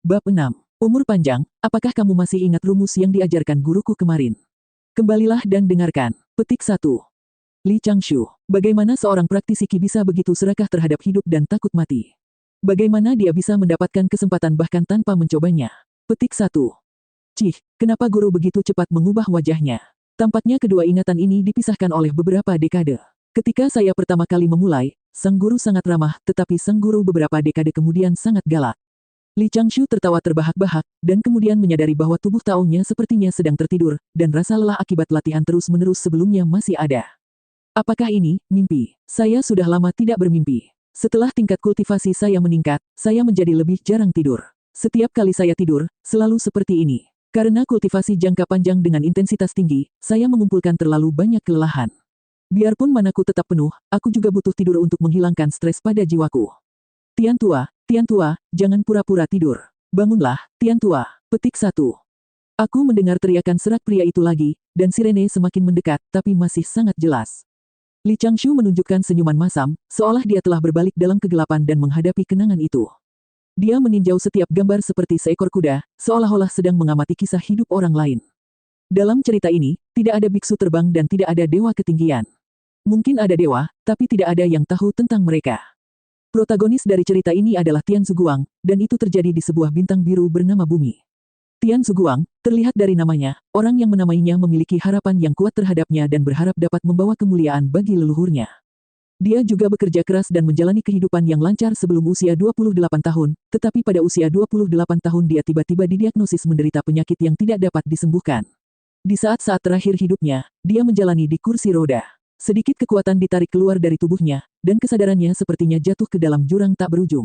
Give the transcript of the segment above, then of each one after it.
Bab 6. Umur panjang, apakah kamu masih ingat rumus yang diajarkan guruku kemarin? Kembalilah dan dengarkan. Petik 1. Li Changshu. Bagaimana seorang praktisi Qi bisa begitu serakah terhadap hidup dan takut mati? Bagaimana dia bisa mendapatkan kesempatan bahkan tanpa mencobanya? Petik 1. Cih, kenapa guru begitu cepat mengubah wajahnya? Tampaknya kedua ingatan ini dipisahkan oleh beberapa dekade. Ketika saya pertama kali memulai, sang guru sangat ramah, tetapi sang guru beberapa dekade kemudian sangat galak. Li Changshu tertawa terbahak-bahak, dan kemudian menyadari bahwa tubuh Taonya sepertinya sedang tertidur, dan rasa lelah akibat latihan terus-menerus sebelumnya masih ada. Apakah ini mimpi? Saya sudah lama tidak bermimpi. Setelah tingkat kultivasi saya meningkat, saya menjadi lebih jarang tidur. Setiap kali saya tidur, selalu seperti ini. Karena kultivasi jangka panjang dengan intensitas tinggi, saya mengumpulkan terlalu banyak kelelahan. Biarpun manaku tetap penuh, aku juga butuh tidur untuk menghilangkan stres pada jiwaku. Tian Tua, jangan pura-pura tidur. Bangunlah, Tian Tua. Petik 1. Aku mendengar teriakan serak pria itu lagi, dan sirene semakin mendekat, tapi masih sangat jelas. Li Changshu menunjukkan senyuman masam, seolah dia telah berbalik dalam kegelapan dan menghadapi kenangan itu. Dia meninjau setiap gambar seperti seekor kuda, seolah-olah sedang mengamati kisah hidup orang lain. Dalam cerita ini, tidak ada biksu terbang dan tidak ada dewa ketinggian. Mungkin ada dewa, tapi tidak ada yang tahu tentang mereka. Protagonis dari cerita ini adalah Tian Zuguang, dan itu terjadi di sebuah bintang biru bernama Bumi. Tian Zuguang, terlihat dari namanya, orang yang menamainya memiliki harapan yang kuat terhadapnya dan berharap dapat membawa kemuliaan bagi leluhurnya. Dia juga bekerja keras dan menjalani kehidupan yang lancar sebelum usia 28 tahun, tetapi pada usia 28 tahun dia tiba-tiba didiagnosis menderita penyakit yang tidak dapat disembuhkan. Di saat-saat terakhir hidupnya, dia menjalani di kursi roda. Sedikit kekuatan ditarik keluar dari tubuhnya, dan kesadarannya sepertinya jatuh ke dalam jurang tak berujung.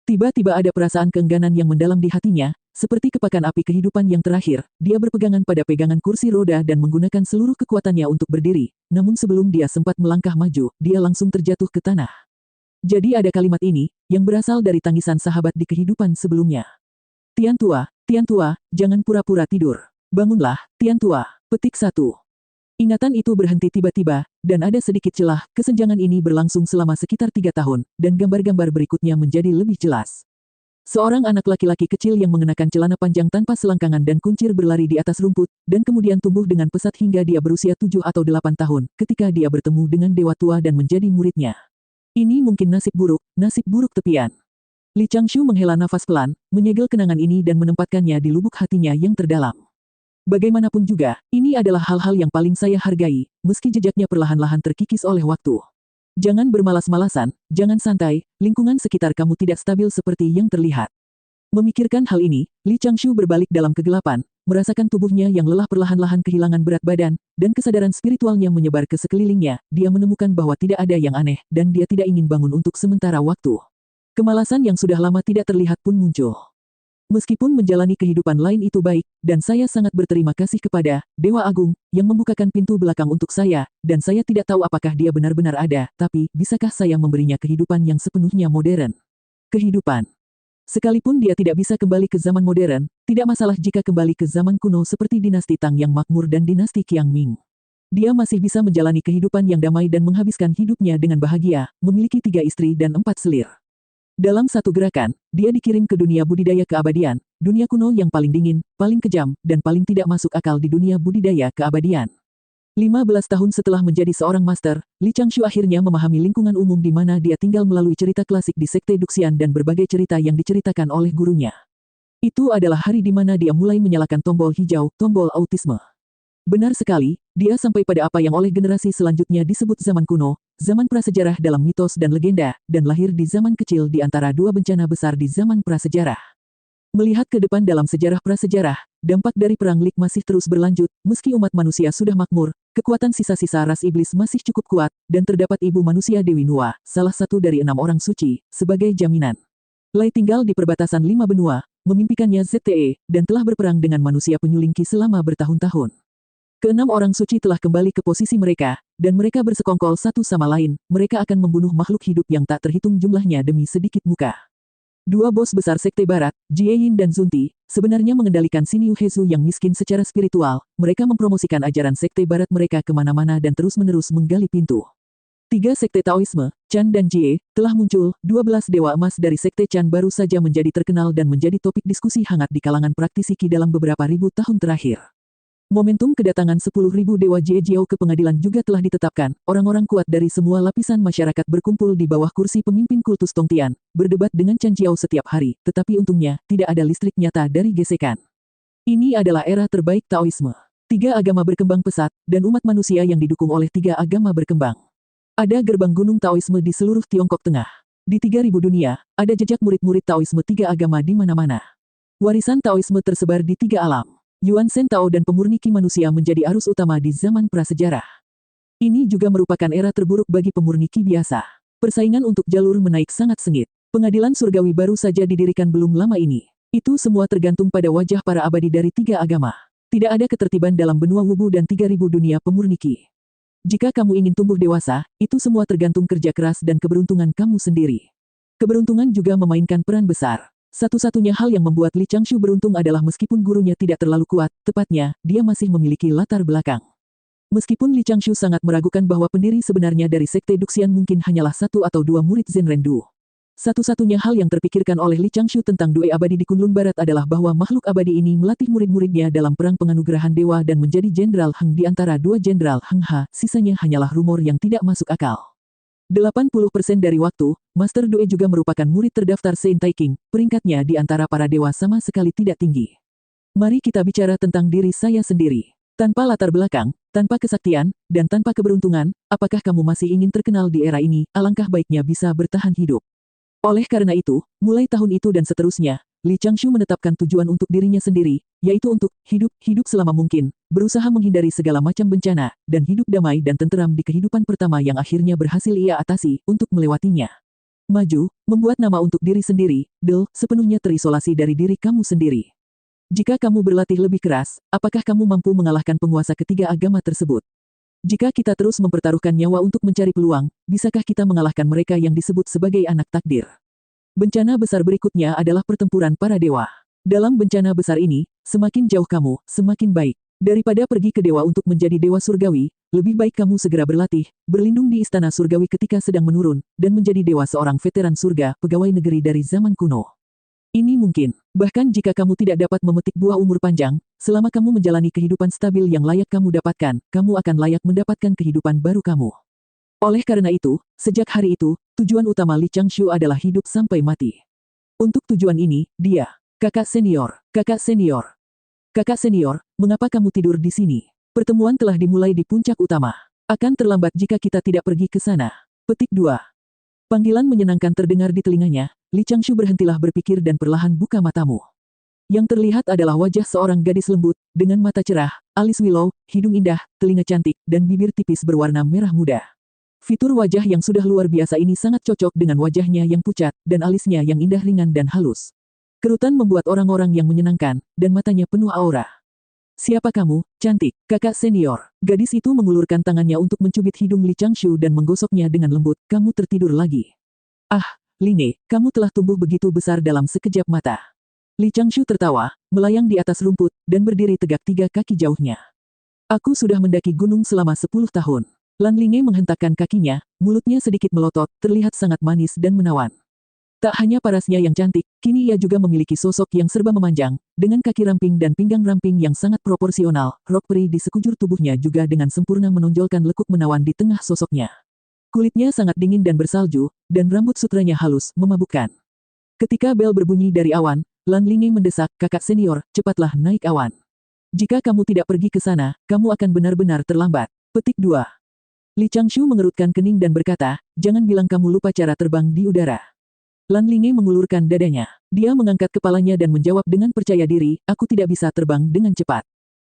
Tiba-tiba ada perasaan keengganan yang mendalam di hatinya, seperti kepakan api kehidupan yang terakhir. Dia berpegangan pada pegangan kursi roda dan menggunakan seluruh kekuatannya untuk berdiri, namun sebelum dia sempat melangkah maju, dia langsung terjatuh ke tanah. Jadi ada kalimat ini, yang berasal dari tangisan sahabat di kehidupan sebelumnya. Tian Tua, jangan pura-pura tidur. Bangunlah, Tian Tua. Petik 1. Ingatan itu berhenti tiba-tiba, dan ada sedikit celah. Kesenjangan ini berlangsung selama sekitar 3 tahun, dan gambar-gambar berikutnya menjadi lebih jelas. Seorang anak laki-laki kecil yang mengenakan celana panjang tanpa selangkangan dan kuncir berlari di atas rumput, dan kemudian tumbuh dengan pesat hingga dia berusia 7 atau 8 tahun, ketika dia bertemu dengan dewa tua dan menjadi muridnya. Ini mungkin nasib buruk tepian. Li Changshu menghela nafas pelan, menyegel kenangan ini dan menempatkannya di lubuk hatinya yang terdalam. Bagaimanapun juga, ini adalah hal-hal yang paling saya hargai, meski jejaknya perlahan-lahan terkikis oleh waktu. Jangan bermalas-malasan, jangan santai, lingkungan sekitar kamu tidak stabil seperti yang terlihat. Memikirkan hal ini, Li Changshu berbalik dalam kegelapan, merasakan tubuhnya yang lelah perlahan-lahan kehilangan berat badan, dan kesadaran spiritualnya menyebar ke sekelilingnya. Dia menemukan bahwa tidak ada yang aneh, dan dia tidak ingin bangun untuk sementara waktu. Kemalasan yang sudah lama tidak terlihat pun muncul. Meskipun menjalani kehidupan lain itu baik, dan saya sangat berterima kasih kepada Dewa Agung, yang membukakan pintu belakang untuk saya, dan saya tidak tahu apakah dia benar-benar ada, tapi bisakah saya memberinya kehidupan yang sepenuhnya modern? Kehidupan. Sekalipun dia tidak bisa kembali ke zaman modern, tidak masalah jika kembali ke zaman kuno seperti dinasti Tang yang makmur dan dinasti Qiang Ming. Dia masih bisa menjalani kehidupan yang damai dan menghabiskan hidupnya dengan bahagia, memiliki 3 istri dan 4 selir. Dalam satu gerakan, dia dikirim ke dunia budidaya keabadian, dunia kuno yang paling dingin, paling kejam, dan paling tidak masuk akal di dunia budidaya keabadian. 15 tahun setelah menjadi seorang master, Li Changshu akhirnya memahami lingkungan umum di mana dia tinggal melalui cerita klasik di Sekte Duxian dan berbagai cerita yang diceritakan oleh gurunya. Itu adalah hari di mana dia mulai menyalakan tombol hijau, tombol autisme. Benar sekali, dia sampai pada apa yang oleh generasi selanjutnya disebut zaman kuno, zaman prasejarah dalam mitos dan legenda, dan lahir di zaman kecil di antara 2 bencana besar di zaman prasejarah. Melihat ke depan dalam sejarah prasejarah, dampak dari Perang Lik masih terus berlanjut, meski umat manusia sudah makmur, kekuatan sisa-sisa ras iblis masih cukup kuat, dan terdapat ibu manusia Dewi Nuwa, salah satu dari 6 orang suci, sebagai jaminan. Lai tinggal di perbatasan 5 benua, memimpikannya ZTE, dan telah berperang dengan manusia penyuling Qi selama bertahun-tahun. Ke-6 orang suci telah kembali ke posisi mereka, dan mereka bersekongkol satu sama lain. Mereka akan membunuh makhluk hidup yang tak terhitung jumlahnya demi sedikit muka. 2 bos besar Sekte Barat, Jieyin dan Zunti, sebenarnya mengendalikan Xinyu Hezu yang miskin secara spiritual. Mereka mempromosikan ajaran Sekte Barat mereka kemana-mana dan terus-menerus menggali pintu. Tiga sekte Taoisme, Chan dan Jie, telah muncul. 12 dewa emas dari sekte Chan baru saja menjadi terkenal dan menjadi topik diskusi hangat di kalangan praktisi Qi dalam beberapa ribu tahun terakhir. Momentum kedatangan 10.000 dewa Jie Jiao ke pengadilan juga telah ditetapkan. Orang-orang kuat dari semua lapisan masyarakat berkumpul di bawah kursi pemimpin kultus Tongtian, berdebat dengan Chan Jiao setiap hari, tetapi untungnya, tidak ada listrik nyata dari gesekan. Ini adalah era terbaik Taoisme. Tiga agama berkembang pesat, dan umat manusia yang didukung oleh tiga agama berkembang. Ada gerbang gunung Taoisme di seluruh Tiongkok Tengah. Di 3.000 dunia, ada jejak murid-murid Taoisme tiga agama di mana-mana. Warisan Taoisme tersebar di tiga alam. Yuan Shen Tao dan pemurniki manusia menjadi arus utama di zaman prasejarah. Ini juga merupakan era terburuk bagi pemurniki biasa. Persaingan untuk jalur menaik sangat sengit. Pengadilan surgawi baru saja didirikan belum lama ini. Itu semua tergantung pada wajah para abadi dari tiga agama. Tidak ada ketertiban dalam benua Wubu dan 3.000 dunia pemurniki. Jika kamu ingin tumbuh dewasa, itu semua tergantung kerja keras dan keberuntungan kamu sendiri. Keberuntungan juga memainkan peran besar. Satu-satunya hal yang membuat Li Changshu beruntung adalah meskipun gurunya tidak terlalu kuat, tepatnya, dia masih memiliki latar belakang. Meskipun Li Changshu sangat meragukan bahwa pendiri sebenarnya dari sekte Duxian mungkin hanyalah satu atau dua murid Zen Rendu. Satu-satunya hal yang terpikirkan oleh Li Changshu tentang Due abadi di Kunlun Barat adalah bahwa makhluk abadi ini melatih murid-muridnya dalam perang penganugerahan dewa dan menjadi Jenderal Heng di antara dua Jenderal Heng Ha, sisanya hanyalah rumor yang tidak masuk akal. 80% dari waktu, Master Due juga merupakan murid terdaftar Sein Tai King, peringkatnya di antara para dewa sama sekali tidak tinggi. Mari kita bicara tentang diri saya sendiri. Tanpa latar belakang, tanpa kesaktian, dan tanpa keberuntungan, apakah kamu masih ingin terkenal di era ini? Alangkah baiknya bisa bertahan hidup. Oleh karena itu, mulai tahun itu dan seterusnya, Li Changshu menetapkan tujuan untuk dirinya sendiri, yaitu untuk hidup selama mungkin, berusaha menghindari segala macam bencana, dan hidup damai dan tenteram di kehidupan pertama yang akhirnya berhasil ia atasi untuk melewatinya. Maju, membuat nama untuk diri sendiri, sepenuhnya terisolasi dari diri kamu sendiri. Jika kamu berlatih lebih keras, apakah kamu mampu mengalahkan penguasa ketiga agama tersebut? Jika kita terus mempertaruhkan nyawa untuk mencari peluang, bisakah kita mengalahkan mereka yang disebut sebagai anak takdir? Bencana besar berikutnya adalah pertempuran para dewa. Dalam bencana besar ini, semakin jauh kamu, semakin baik. Daripada pergi ke dewa untuk menjadi dewa surgawi, lebih baik kamu segera berlatih, berlindung di istana surgawi ketika sedang menurun, dan menjadi dewa seorang veteran surga, pegawai negeri dari zaman kuno. Ini mungkin, bahkan jika kamu tidak dapat memetik buah umur panjang, selama kamu menjalani kehidupan stabil yang layak kamu dapatkan, kamu akan layak mendapatkan kehidupan baru kamu. Oleh karena itu, sejak hari itu, tujuan utama Li Changshu adalah hidup sampai mati. Untuk tujuan ini, dia, kakak senior, mengapa kamu tidur di sini? Pertemuan telah dimulai di puncak utama. Akan terlambat jika kita tidak pergi ke sana. Petik 2. Panggilan menyenangkan terdengar di telinganya. Li Changshu berhentilah berpikir dan perlahan buka matamu. Yang terlihat adalah wajah seorang gadis lembut, dengan mata cerah, alis willow, hidung indah, telinga cantik, dan bibir tipis berwarna merah muda. Fitur wajah yang sudah luar biasa ini sangat cocok dengan wajahnya yang pucat, dan alisnya yang indah ringan dan halus. Kerutan membuat orang-orang yang menyenangkan, dan matanya penuh aura. Siapa kamu, cantik, kakak senior? Gadis itu mengulurkan tangannya untuk mencubit hidung Li Changshu dan menggosoknya dengan lembut. Kamu tertidur lagi. Ah, Linge, kamu telah tumbuh begitu besar dalam sekejap mata. Li Changshu tertawa, melayang di atas rumput, dan berdiri tegak 3 kaki jauhnya. Aku sudah mendaki gunung selama 10 tahun. Lan Linge menghentakkan kakinya, mulutnya sedikit melotot, terlihat sangat manis dan menawan. Tak hanya parasnya yang cantik, kini ia juga memiliki sosok yang serba memanjang, dengan kaki ramping dan pinggang ramping yang sangat proporsional. Rok peri di sekujur tubuhnya juga dengan sempurna menonjolkan lekuk menawan di tengah sosoknya. Kulitnya sangat dingin dan bersalju, dan rambut sutranya halus, memabukkan. Ketika bel berbunyi dari awan, Lan Linge mendesak, kakak senior, cepatlah naik awan. Jika kamu tidak pergi ke sana, kamu akan benar-benar terlambat. Petik 2. Li Changshu mengerutkan kening dan berkata, jangan bilang kamu lupa cara terbang di udara. Lan Linge mengulurkan dadanya. Dia mengangkat kepalanya dan menjawab dengan percaya diri, aku tidak bisa terbang dengan cepat.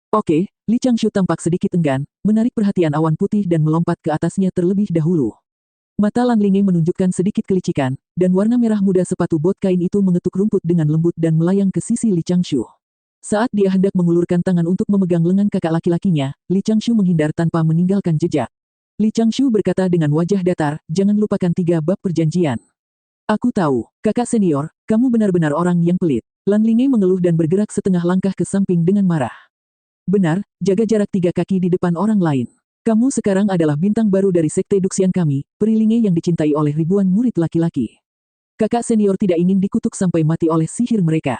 Oke, Li Changshu tampak sedikit enggan, menarik perhatian awan putih dan melompat ke atasnya terlebih dahulu. Mata Lan Linge menunjukkan sedikit kelicikan, dan warna merah muda sepatu bot kain itu mengetuk rumput dengan lembut dan melayang ke sisi Li Changshu. Saat dia hendak mengulurkan tangan untuk memegang lengan kakak laki-lakinya, Li Changshu menghindar tanpa meninggalkan jejak. Li Changshu berkata dengan wajah datar, jangan lupakan 3 bab perjanjian. Aku tahu, kakak senior, kamu benar-benar orang yang pelit. Lan Linge mengeluh dan bergerak setengah langkah ke samping dengan marah. Benar, jaga jarak 3 kaki di depan orang lain. Kamu sekarang adalah bintang baru dari sekte Duxian kami, peri Linge yang dicintai oleh ribuan murid laki-laki. Kakak senior tidak ingin dikutuk sampai mati oleh sihir mereka.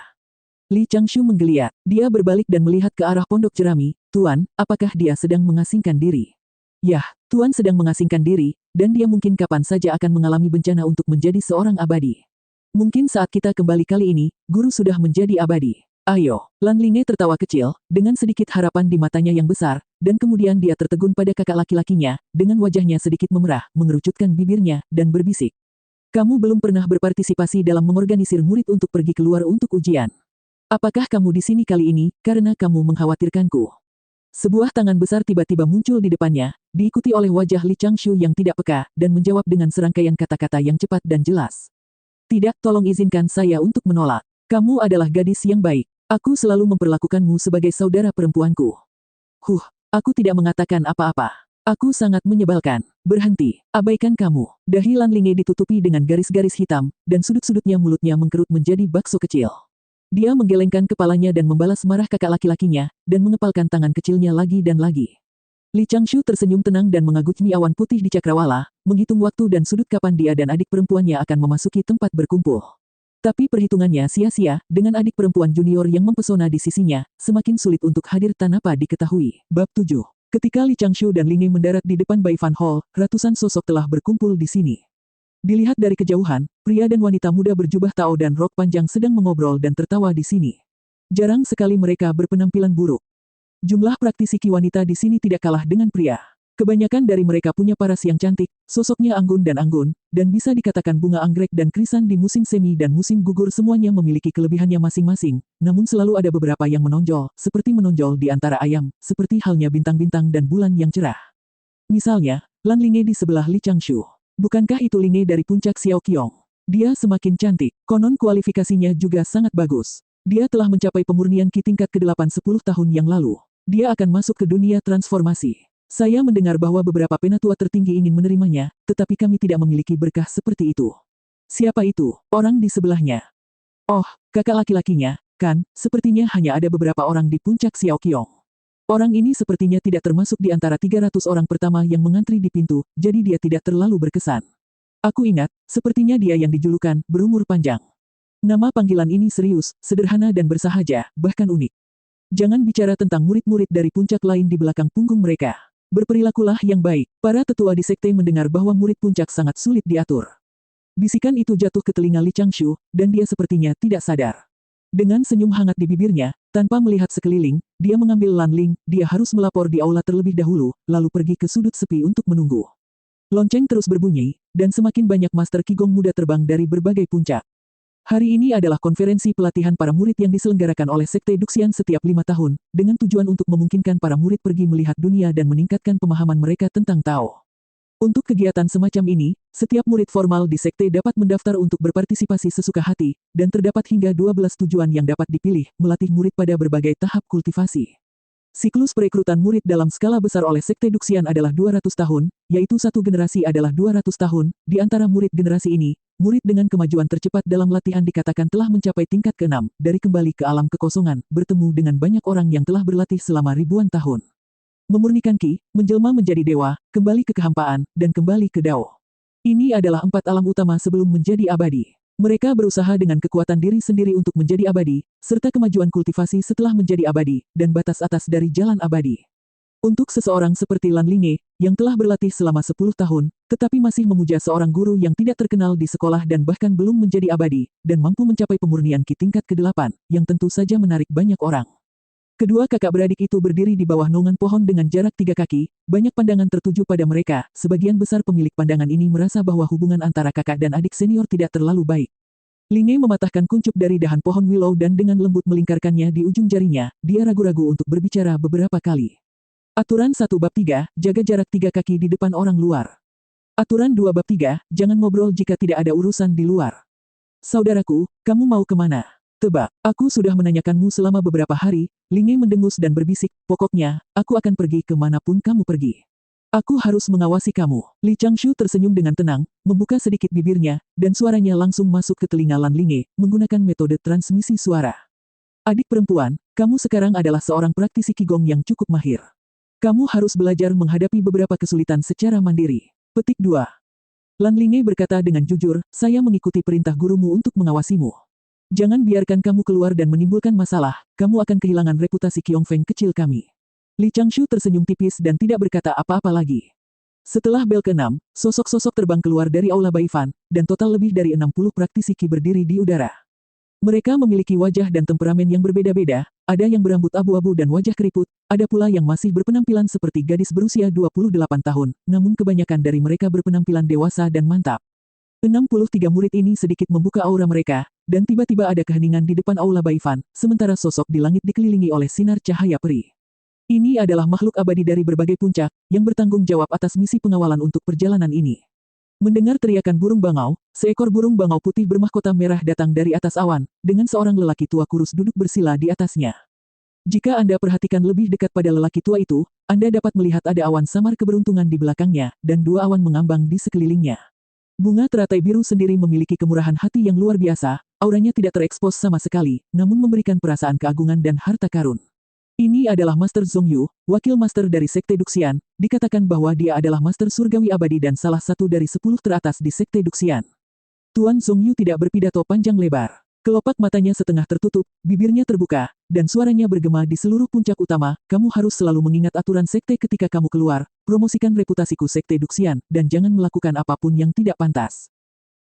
Li Changshu menggeliat. Dia berbalik dan melihat ke arah pondok jerami. Tuan, apakah dia sedang mengasingkan diri? Yah, Tuan sedang mengasingkan diri, dan dia mungkin kapan saja akan mengalami bencana untuk menjadi seorang abadi. Mungkin saat kita kembali kali ini, guru sudah menjadi abadi. Ayo, Lan Linge tertawa kecil, dengan sedikit harapan di matanya yang besar, dan kemudian dia tertegun pada kakak laki-lakinya, dengan wajahnya sedikit memerah, mengerucutkan bibirnya, dan berbisik. Kamu belum pernah berpartisipasi dalam mengorganisir murid untuk pergi keluar untuk ujian. Apakah kamu di sini kali ini, karena kamu mengkhawatirkanku? Sebuah tangan besar tiba-tiba muncul di depannya, diikuti oleh wajah Li Changshu yang tidak peka, dan menjawab dengan serangkaian kata-kata yang cepat dan jelas. Tidak, tolong izinkan saya untuk menolak. Kamu adalah gadis yang baik. Aku selalu memperlakukanmu sebagai saudara perempuanku. Aku tidak mengatakan apa-apa. Aku sangat menyebalkan. Berhenti, abaikan kamu. Dahi Lan Linge ditutupi dengan garis-garis hitam, dan sudut-sudutnya mulutnya mengkerut menjadi bakso kecil. Dia menggelengkan kepalanya dan membalas marah kakak laki-lakinya, dan mengepalkan tangan kecilnya lagi dan lagi. Li Changshu tersenyum tenang dan mengagumi awan putih di cakrawala, menghitung waktu dan sudut kapan dia dan adik perempuannya akan memasuki tempat berkumpul. Tapi perhitungannya sia-sia, dengan adik perempuan junior yang mempesona di sisinya, semakin sulit untuk hadir tanpa diketahui. Bab 7. Ketika Li Changshu dan Linge mendarat di depan Baifan Hall, ratusan sosok telah berkumpul di sini. Dilihat dari kejauhan, pria dan wanita muda berjubah Tao dan rok panjang sedang mengobrol dan tertawa di sini. Jarang sekali mereka berpenampilan buruk. Jumlah praktisi ki wanita di sini tidak kalah dengan pria. Kebanyakan dari mereka punya paras yang cantik, sosoknya anggun, dan bisa dikatakan bunga anggrek dan krisan di musim semi dan musim gugur semuanya memiliki kelebihannya masing-masing, namun selalu ada beberapa yang menonjol, seperti menonjol di antara ayam, seperti halnya bintang-bintang dan bulan yang cerah. Misalnya, Lan Linge di sebelah Li Changshu. Bukankah itu Linge dari puncak Xiaoqiong? Dia semakin cantik, konon kualifikasinya juga sangat bagus. Dia telah mencapai pemurnian ki tingkat ke-8 10 tahun yang lalu. Dia akan masuk ke dunia transformasi. Saya mendengar bahwa beberapa penatua tertinggi ingin menerimanya, tetapi kami tidak memiliki berkah seperti itu. Siapa itu? Orang di sebelahnya. Oh, kakak laki-lakinya, kan, sepertinya hanya ada beberapa orang di puncak Xiaoqiong. Orang ini sepertinya tidak termasuk di antara 300 orang pertama yang mengantri di pintu, jadi dia tidak terlalu berkesan. Aku ingat, sepertinya dia yang dijulukan, berumur panjang. Nama panggilan ini serius, sederhana dan bersahaja, bahkan unik. Jangan bicara tentang murid-murid dari puncak lain di belakang punggung mereka. Berperilakulah yang baik. Para tetua di sekte mendengar bahwa murid puncak sangat sulit diatur. Bisikan itu jatuh ke telinga Li Changshu, dan dia sepertinya tidak sadar. Dengan senyum hangat di bibirnya, tanpa melihat sekeliling, dia mengambil Lan Ling, dia harus melapor di aula terlebih dahulu, lalu pergi ke sudut sepi untuk menunggu. Lonceng terus berbunyi, dan semakin banyak master Qigong muda terbang dari berbagai puncak. Hari ini adalah konferensi pelatihan para murid yang diselenggarakan oleh Sekte Duxian setiap 5 tahun, dengan tujuan untuk memungkinkan para murid pergi melihat dunia dan meningkatkan pemahaman mereka tentang Tao. Untuk kegiatan semacam ini, setiap murid formal di sekte dapat mendaftar untuk berpartisipasi sesuka hati, dan terdapat hingga 12 tujuan yang dapat dipilih, melatih murid pada berbagai tahap kultivasi. Siklus perekrutan murid dalam skala besar oleh Sekte Duxian adalah 200 tahun, yaitu satu generasi adalah 200 tahun, di antara murid generasi ini, murid dengan kemajuan tercepat dalam latihan dikatakan telah mencapai tingkat ke-6, dari kembali ke alam kekosongan, bertemu dengan banyak orang yang telah berlatih selama ribuan tahun. Memurnikan ki, menjelma menjadi dewa, kembali ke kehampaan, dan kembali ke Dao. Ini adalah 4 alam utama sebelum menjadi abadi. Mereka berusaha dengan kekuatan diri sendiri untuk menjadi abadi, serta kemajuan kultivasi setelah menjadi abadi, dan batas atas dari jalan abadi. Untuk seseorang seperti Lan Linge, yang telah berlatih selama 10 tahun, tetapi masih memuja seorang guru yang tidak terkenal di sekolah dan bahkan belum menjadi abadi, dan mampu mencapai pemurnian ki tingkat ke-8, yang tentu saja menarik banyak orang. Kedua kakak beradik itu berdiri di bawah naungan pohon dengan jarak 3 kaki, banyak pandangan tertuju pada mereka, sebagian besar pemilik pandangan ini merasa bahwa hubungan antara kakak dan adik senior tidak terlalu baik. Linge mematahkan kuncup dari dahan pohon willow dan dengan lembut melingkarkannya di ujung jarinya, dia ragu-ragu untuk berbicara beberapa kali. Aturan 1 bab 3, jaga jarak 3 kaki di depan orang luar. Aturan 2 bab 3, jangan ngobrol jika tidak ada urusan di luar. Saudaraku, kamu mau kemana? Tebak, aku sudah menanyakanmu selama beberapa hari, Linge mendengus dan berbisik, pokoknya, aku akan pergi kemanapun kamu pergi. Aku harus mengawasi kamu. Li Changshu tersenyum dengan tenang, membuka sedikit bibirnya, dan suaranya langsung masuk ke telinga Lan Linge, menggunakan metode transmisi suara. Adik perempuan, kamu sekarang adalah seorang praktisi Qigong yang cukup mahir. Kamu harus belajar menghadapi beberapa kesulitan secara mandiri. Petik 2. Lan Linge berkata dengan jujur, saya mengikuti perintah gurumu untuk mengawasimu. Jangan biarkan kamu keluar dan menimbulkan masalah, kamu akan kehilangan reputasi Qiongfeng kecil kami. Li Changshu tersenyum tipis dan tidak berkata apa-apa lagi. Setelah bel ke-6, sosok-sosok terbang keluar dari Aula Baifan, dan total lebih dari 60 praktisi Qi berdiri di udara. Mereka memiliki wajah dan temperamen yang berbeda-beda, ada yang berambut abu-abu dan wajah keriput, ada pula yang masih berpenampilan seperti gadis berusia 28 tahun, namun kebanyakan dari mereka berpenampilan dewasa dan mantap. 63 murid ini sedikit membuka aura mereka, dan tiba-tiba ada keheningan di depan Aula Baifan, sementara sosok di langit dikelilingi oleh sinar cahaya peri. Ini adalah makhluk abadi dari berbagai puncak, yang bertanggung jawab atas misi pengawalan untuk perjalanan ini. Mendengar teriakan burung bangau, seekor burung bangau putih bermahkota merah datang dari atas awan, dengan seorang lelaki tua kurus duduk bersila di atasnya. Jika Anda perhatikan lebih dekat pada lelaki tua itu, Anda dapat melihat ada awan samar keberuntungan di belakangnya, dan dua awan mengambang di sekelilingnya. Bunga teratai biru sendiri memiliki kemurahan hati yang luar biasa, auranya tidak terekspos sama sekali, namun memberikan perasaan keagungan dan harta karun. Ini adalah Master Zhongyu, wakil master dari Sekte Duxian, dikatakan bahwa dia adalah Master Surgawi Abadi dan salah satu dari 10 teratas di Sekte Duxian. Tuan Zhongyu tidak berpidato panjang lebar. Kelopak matanya setengah tertutup, bibirnya terbuka, dan suaranya bergema di seluruh puncak utama, kamu harus selalu mengingat aturan sekte ketika kamu keluar, promosikan reputasiku Sekte Duxian, dan jangan melakukan apapun yang tidak pantas.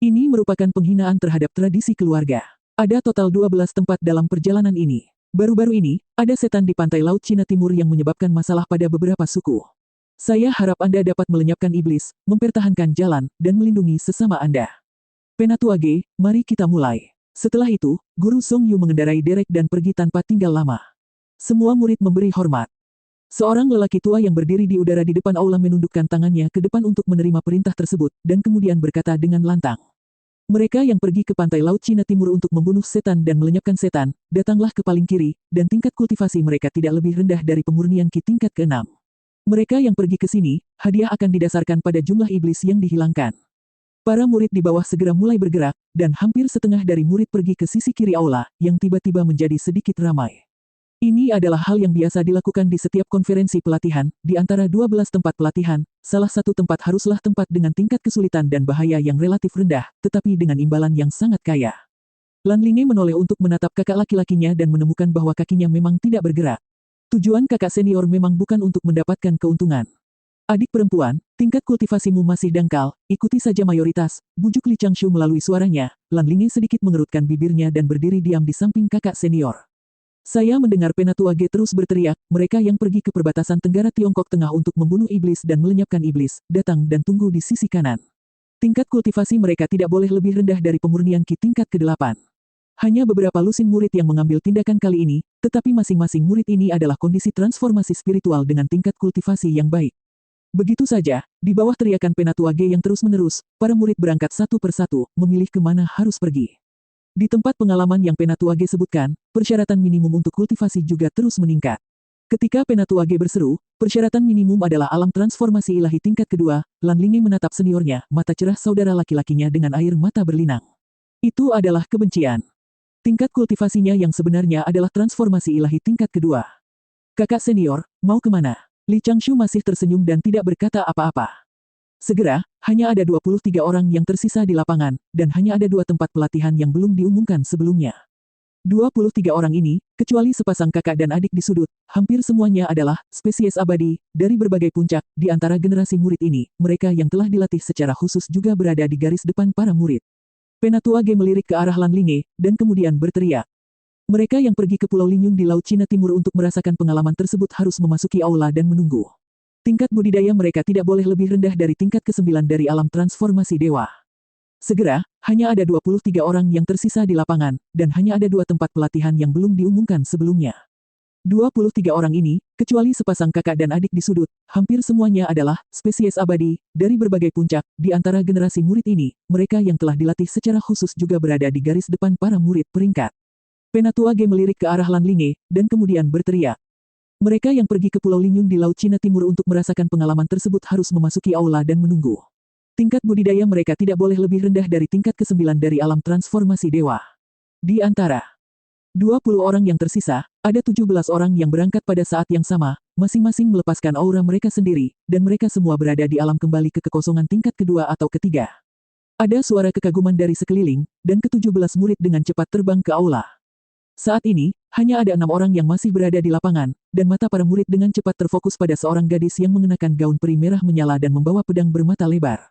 Ini merupakan penghinaan terhadap tradisi keluarga. Ada total 12 tempat dalam perjalanan ini. Baru-baru ini, ada setan di pantai Laut Cina Timur yang menyebabkan masalah pada beberapa suku. Saya harap Anda dapat melenyapkan iblis, mempertahankan jalan, dan melindungi sesama Anda. Penatua Ge, mari kita mulai. Setelah itu, Guru Zhongyu mengendarai derek dan pergi tanpa tinggal lama. Semua murid memberi hormat. Seorang lelaki tua yang berdiri di udara di depan aula menundukkan tangannya ke depan untuk menerima perintah tersebut, dan kemudian berkata dengan lantang. Mereka yang pergi ke pantai Laut Cina Timur untuk membunuh setan dan melenyapkan setan, datanglah ke paling kiri, dan tingkat kultivasi mereka tidak lebih rendah dari pemurnian Qi tingkat ke-6. Mereka yang pergi ke sini, hadiah akan didasarkan pada jumlah iblis yang dihilangkan. Para murid di bawah segera mulai bergerak, dan hampir setengah dari murid pergi ke sisi kiri aula, yang tiba-tiba menjadi sedikit ramai. Ini adalah hal yang biasa dilakukan di setiap konferensi pelatihan, di antara 12 tempat pelatihan, salah satu tempat haruslah tempat dengan tingkat kesulitan dan bahaya yang relatif rendah, tetapi dengan imbalan yang sangat kaya. Lan Linge menoleh untuk menatap kakak laki-lakinya dan menemukan bahwa kakinya memang tidak bergerak. Tujuan kakak senior memang bukan untuk mendapatkan keuntungan. Adik perempuan, tingkat kultivasimu masih dangkal, ikuti saja mayoritas, bujuk Li Changshu melalui suaranya. Lan Linge sedikit mengerutkan bibirnya dan berdiri diam di samping kakak senior. Saya mendengar Penatua Ge terus berteriak, mereka yang pergi ke perbatasan Tenggara Tiongkok Tengah untuk membunuh iblis dan melenyapkan iblis, datang dan tunggu di sisi kanan. Tingkat kultivasi mereka tidak boleh lebih rendah dari pemurnian Qi tingkat ke-8. Hanya beberapa lusin murid yang mengambil tindakan kali ini, tetapi masing-masing murid ini adalah kondisi transformasi spiritual dengan tingkat kultivasi yang baik. Begitu saja, di bawah teriakan Penatua Ge yang terus-menerus, para murid berangkat satu persatu, memilih kemana harus pergi. Di tempat pengalaman yang Penatua Ge sebutkan, persyaratan minimum untuk kultivasi juga terus meningkat. Ketika Penatua Ge berseru, persyaratan minimum adalah alam transformasi ilahi tingkat kedua, Lan Linge menatap seniornya, mata cerah saudara laki-lakinya dengan air mata berlinang. Itu adalah kebencian. Tingkat kultivasinya yang sebenarnya adalah transformasi ilahi tingkat kedua. Kakak senior, mau kemana? Li Changshu masih tersenyum dan tidak berkata apa-apa. Segera, hanya ada 23 orang yang tersisa di lapangan, dan hanya ada 2 tempat pelatihan yang belum diumumkan sebelumnya. 23 orang ini, kecuali sepasang kakak dan adik di sudut, hampir semuanya adalah spesies abadi, dari berbagai puncak, di antara generasi murid ini, mereka yang telah dilatih secara khusus juga berada di garis depan para murid. Penatua Ge melirik ke arah Lan Linge, dan kemudian berteriak. Mereka yang pergi ke Pulau Linyun di Laut Cina Timur untuk merasakan pengalaman tersebut harus memasuki aula dan menunggu. Tingkat budidaya mereka tidak boleh lebih rendah dari tingkat ke-9 dari alam transformasi dewa. Segera, hanya ada 23 orang yang tersisa di lapangan, dan hanya ada 2 tempat pelatihan yang belum diumumkan sebelumnya. 23 orang ini, kecuali sepasang kakak dan adik di sudut, hampir semuanya adalah spesies abadi, dari berbagai puncak, di antara generasi murid ini, mereka yang telah dilatih secara khusus juga berada di garis depan para murid peringkat. Penatua Ge melirik ke arah Lan Linge, dan kemudian berteriak. Mereka yang pergi ke Pulau Linyun di Laut Cina Timur untuk merasakan pengalaman tersebut harus memasuki aula dan menunggu. Tingkat budidaya mereka tidak boleh lebih rendah dari tingkat ke-9 dari alam transformasi dewa. Di antara 20 orang yang tersisa, ada 17 orang yang berangkat pada saat yang sama, masing-masing melepaskan aura mereka sendiri, dan mereka semua berada di alam kembali ke kekosongan tingkat kedua atau ketiga. Ada suara kekaguman dari sekeliling, dan ke-17 murid dengan cepat terbang ke aula. Saat ini, hanya ada 6 orang yang masih berada di lapangan, dan mata para murid dengan cepat terfokus pada seorang gadis yang mengenakan gaun peri merah menyala dan membawa pedang bermata lebar.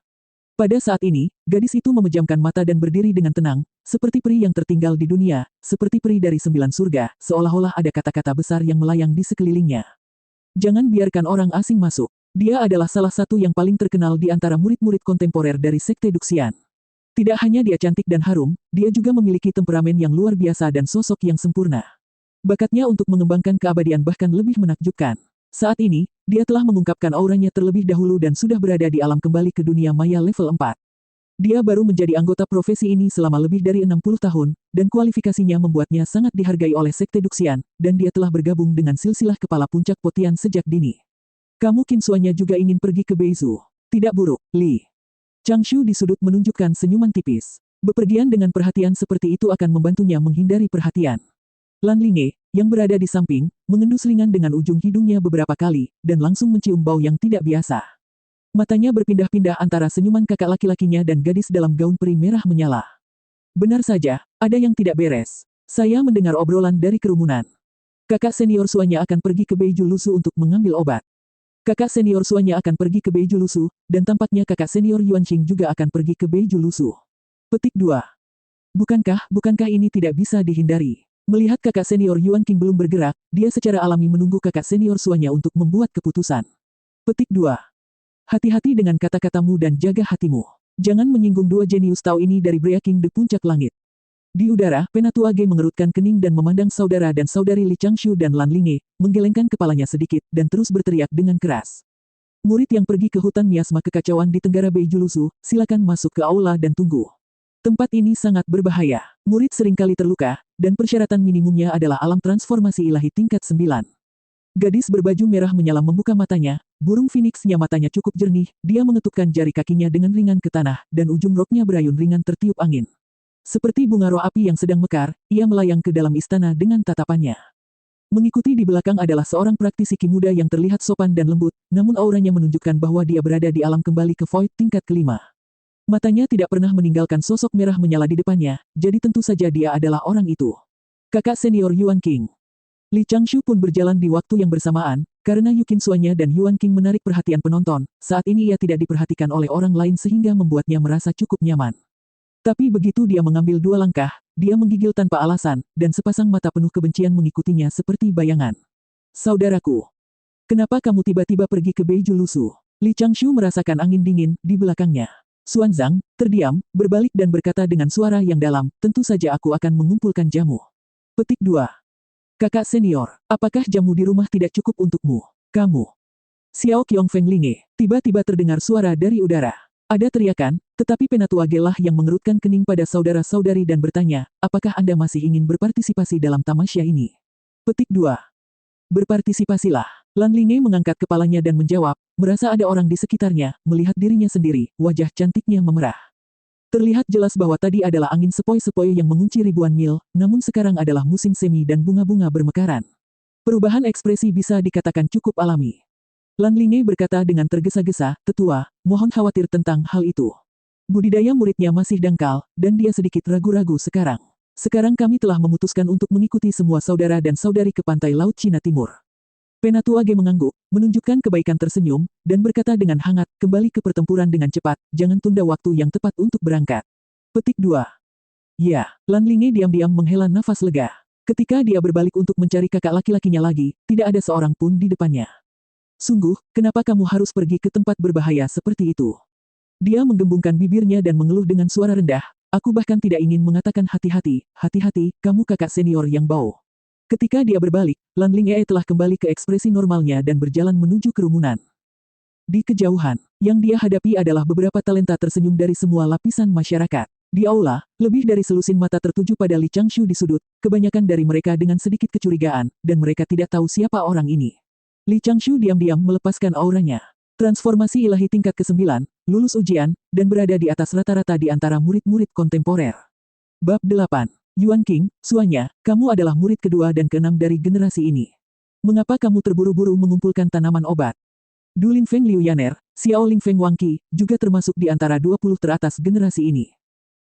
Pada saat ini, gadis itu memejamkan mata dan berdiri dengan tenang, seperti peri yang tertinggal di dunia, seperti peri dari 9 surga, seolah-olah ada kata-kata besar yang melayang di sekelilingnya. Jangan biarkan orang asing masuk. Dia adalah salah satu yang paling terkenal di antara murid-murid kontemporer dari Sekte Duxian. Tidak hanya dia cantik dan harum, dia juga memiliki temperamen yang luar biasa dan sosok yang sempurna. Bakatnya untuk mengembangkan keabadian bahkan lebih menakjubkan. Saat ini, dia telah mengungkapkan auranya terlebih dahulu dan sudah berada di alam kembali ke dunia maya level 4. Dia baru menjadi anggota profesi ini selama lebih dari 60 tahun, dan kualifikasinya membuatnya sangat dihargai oleh Sekte Duxian, dan dia telah bergabung dengan silsilah kepala puncak Potian sejak dini. Kamu Qinsuanya juga ingin pergi ke Beizu. Tidak buruk, Li. Changshu di sudut menunjukkan senyuman tipis. Bepergian dengan perhatian seperti itu akan membantunya menghindari perhatian. Lan Linge, yang berada di samping, mengendus ringan dengan ujung hidungnya beberapa kali, dan langsung mencium bau yang tidak biasa. Matanya berpindah-pindah antara senyuman kakak laki-lakinya dan gadis dalam gaun peri merah menyala. Benar saja, ada yang tidak beres. Saya mendengar obrolan dari kerumunan. Kakak senior Suanya akan pergi ke Beiju Lusu untuk mengambil obat. Kakak senior Suanya akan pergi ke Beiju Lusu, dan tampaknya kakak senior Yuanqing juga akan pergi ke Beiju Lusu. Petik 2. Bukankah ini tidak bisa dihindari? Melihat kakak senior Yuanqing belum bergerak, dia secara alami menunggu kakak senior Suanya untuk membuat keputusan. Petik 2. Hati-hati dengan kata-katamu dan jaga hatimu. Jangan menyinggung dua jenius Tao ini dari Breaking the Puncak Langit. Di udara, Penatua Ge mengerutkan kening dan memandang saudara dan saudari Li Changshu dan Lan Linge, menggelengkan kepalanya sedikit, dan terus berteriak dengan keras. Murid yang pergi ke hutan miasma kekacauan di Tenggara Beiju Lusu, silakan masuk ke aula dan tunggu. Tempat ini sangat berbahaya. Murid seringkali terluka, dan persyaratan minimumnya adalah alam transformasi ilahi tingkat 9. Gadis berbaju merah menyala membuka matanya, burung phoenix-nya matanya cukup jernih, dia mengetupkan jari kakinya dengan ringan ke tanah, dan ujung roknya berayun ringan tertiup angin. Seperti bunga roh api yang sedang mekar, ia melayang ke dalam istana dengan tatapannya. Mengikuti di belakang adalah seorang praktisi ki muda yang terlihat sopan dan lembut, namun auranya menunjukkan bahwa dia berada di alam kembali ke Void tingkat kelima. Matanya tidak pernah meninggalkan sosok merah menyala di depannya, jadi tentu saja dia adalah orang itu. Kakak senior Yuanqing. Li Changshu pun berjalan di waktu yang bersamaan, karena Yu Qinsuanya dan Yuanqing menarik perhatian penonton, saat ini ia tidak diperhatikan oleh orang lain sehingga membuatnya merasa cukup nyaman. Tapi begitu dia mengambil 2 langkah, dia menggigil tanpa alasan, dan sepasang mata penuh kebencian mengikutinya seperti bayangan. Saudaraku, kenapa kamu tiba-tiba pergi ke Beiju Lusu? Li Changshu merasakan angin dingin di belakangnya. Xuanzang, terdiam, berbalik dan berkata dengan suara yang dalam, tentu saja aku akan mengumpulkan jamu. Petik 2. Kakak senior, apakah jamu di rumah tidak cukup untukmu? Kamu. Xiao Qiongfeng Linge, tiba-tiba terdengar suara dari udara. Ada teriakan, tetapi Penatua Ge lah yang mengerutkan kening pada saudara-saudari dan bertanya, apakah Anda masih ingin berpartisipasi dalam tamasya ini? Petik 2. Berpartisipasilah. Lan Linge mengangkat kepalanya dan menjawab, merasa ada orang di sekitarnya, melihat dirinya sendiri, wajah cantiknya memerah. Terlihat jelas bahwa tadi adalah angin sepoi-sepoi yang mengunci ribuan mil, namun sekarang adalah musim semi dan bunga-bunga bermekaran. Perubahan ekspresi bisa dikatakan cukup alami. Lan Linge berkata dengan tergesa-gesa, tetua, mohon khawatir tentang hal itu. Budidaya muridnya masih dangkal, dan dia sedikit ragu-ragu sekarang. Sekarang kami telah memutuskan untuk mengikuti semua saudara dan saudari ke pantai Laut Cina Timur. Penatua Ge mengangguk, menunjukkan kebaikan tersenyum, dan berkata dengan hangat, kembali ke pertempuran dengan cepat, jangan tunda waktu yang tepat untuk berangkat. Petik 2. Ya, Lan Linge diam-diam menghela nafas lega. Ketika dia berbalik untuk mencari kakak laki-lakinya lagi, tidak ada seorang pun di depannya. Sungguh, kenapa kamu harus pergi ke tempat berbahaya seperti itu? Dia menggembungkan bibirnya dan mengeluh dengan suara rendah, aku bahkan tidak ingin mengatakan hati-hati, hati-hati, kamu kakak senior yang bau. Ketika dia berbalik, Lan Linge telah kembali ke ekspresi normalnya dan berjalan menuju kerumunan. Di kejauhan, yang dia hadapi adalah beberapa talenta tersenyum dari semua lapisan masyarakat. Di aula, lebih dari selusin mata tertuju pada Li Changshu di sudut, kebanyakan dari mereka dengan sedikit kecurigaan, dan mereka tidak tahu siapa orang ini. Li Changshu diam-diam melepaskan auranya. Transformasi ilahi tingkat ke-9, lulus ujian, dan berada di atas rata-rata di antara murid-murid kontemporer. Bab 8. Yuan King, suanya, kamu adalah murid kedua dan keenam dari generasi ini. Mengapa kamu terburu-buru mengumpulkan tanaman obat? Du Lingfeng Liu Yaner, Xiao Lingfeng Wang Qi, juga termasuk di antara 20 teratas generasi ini.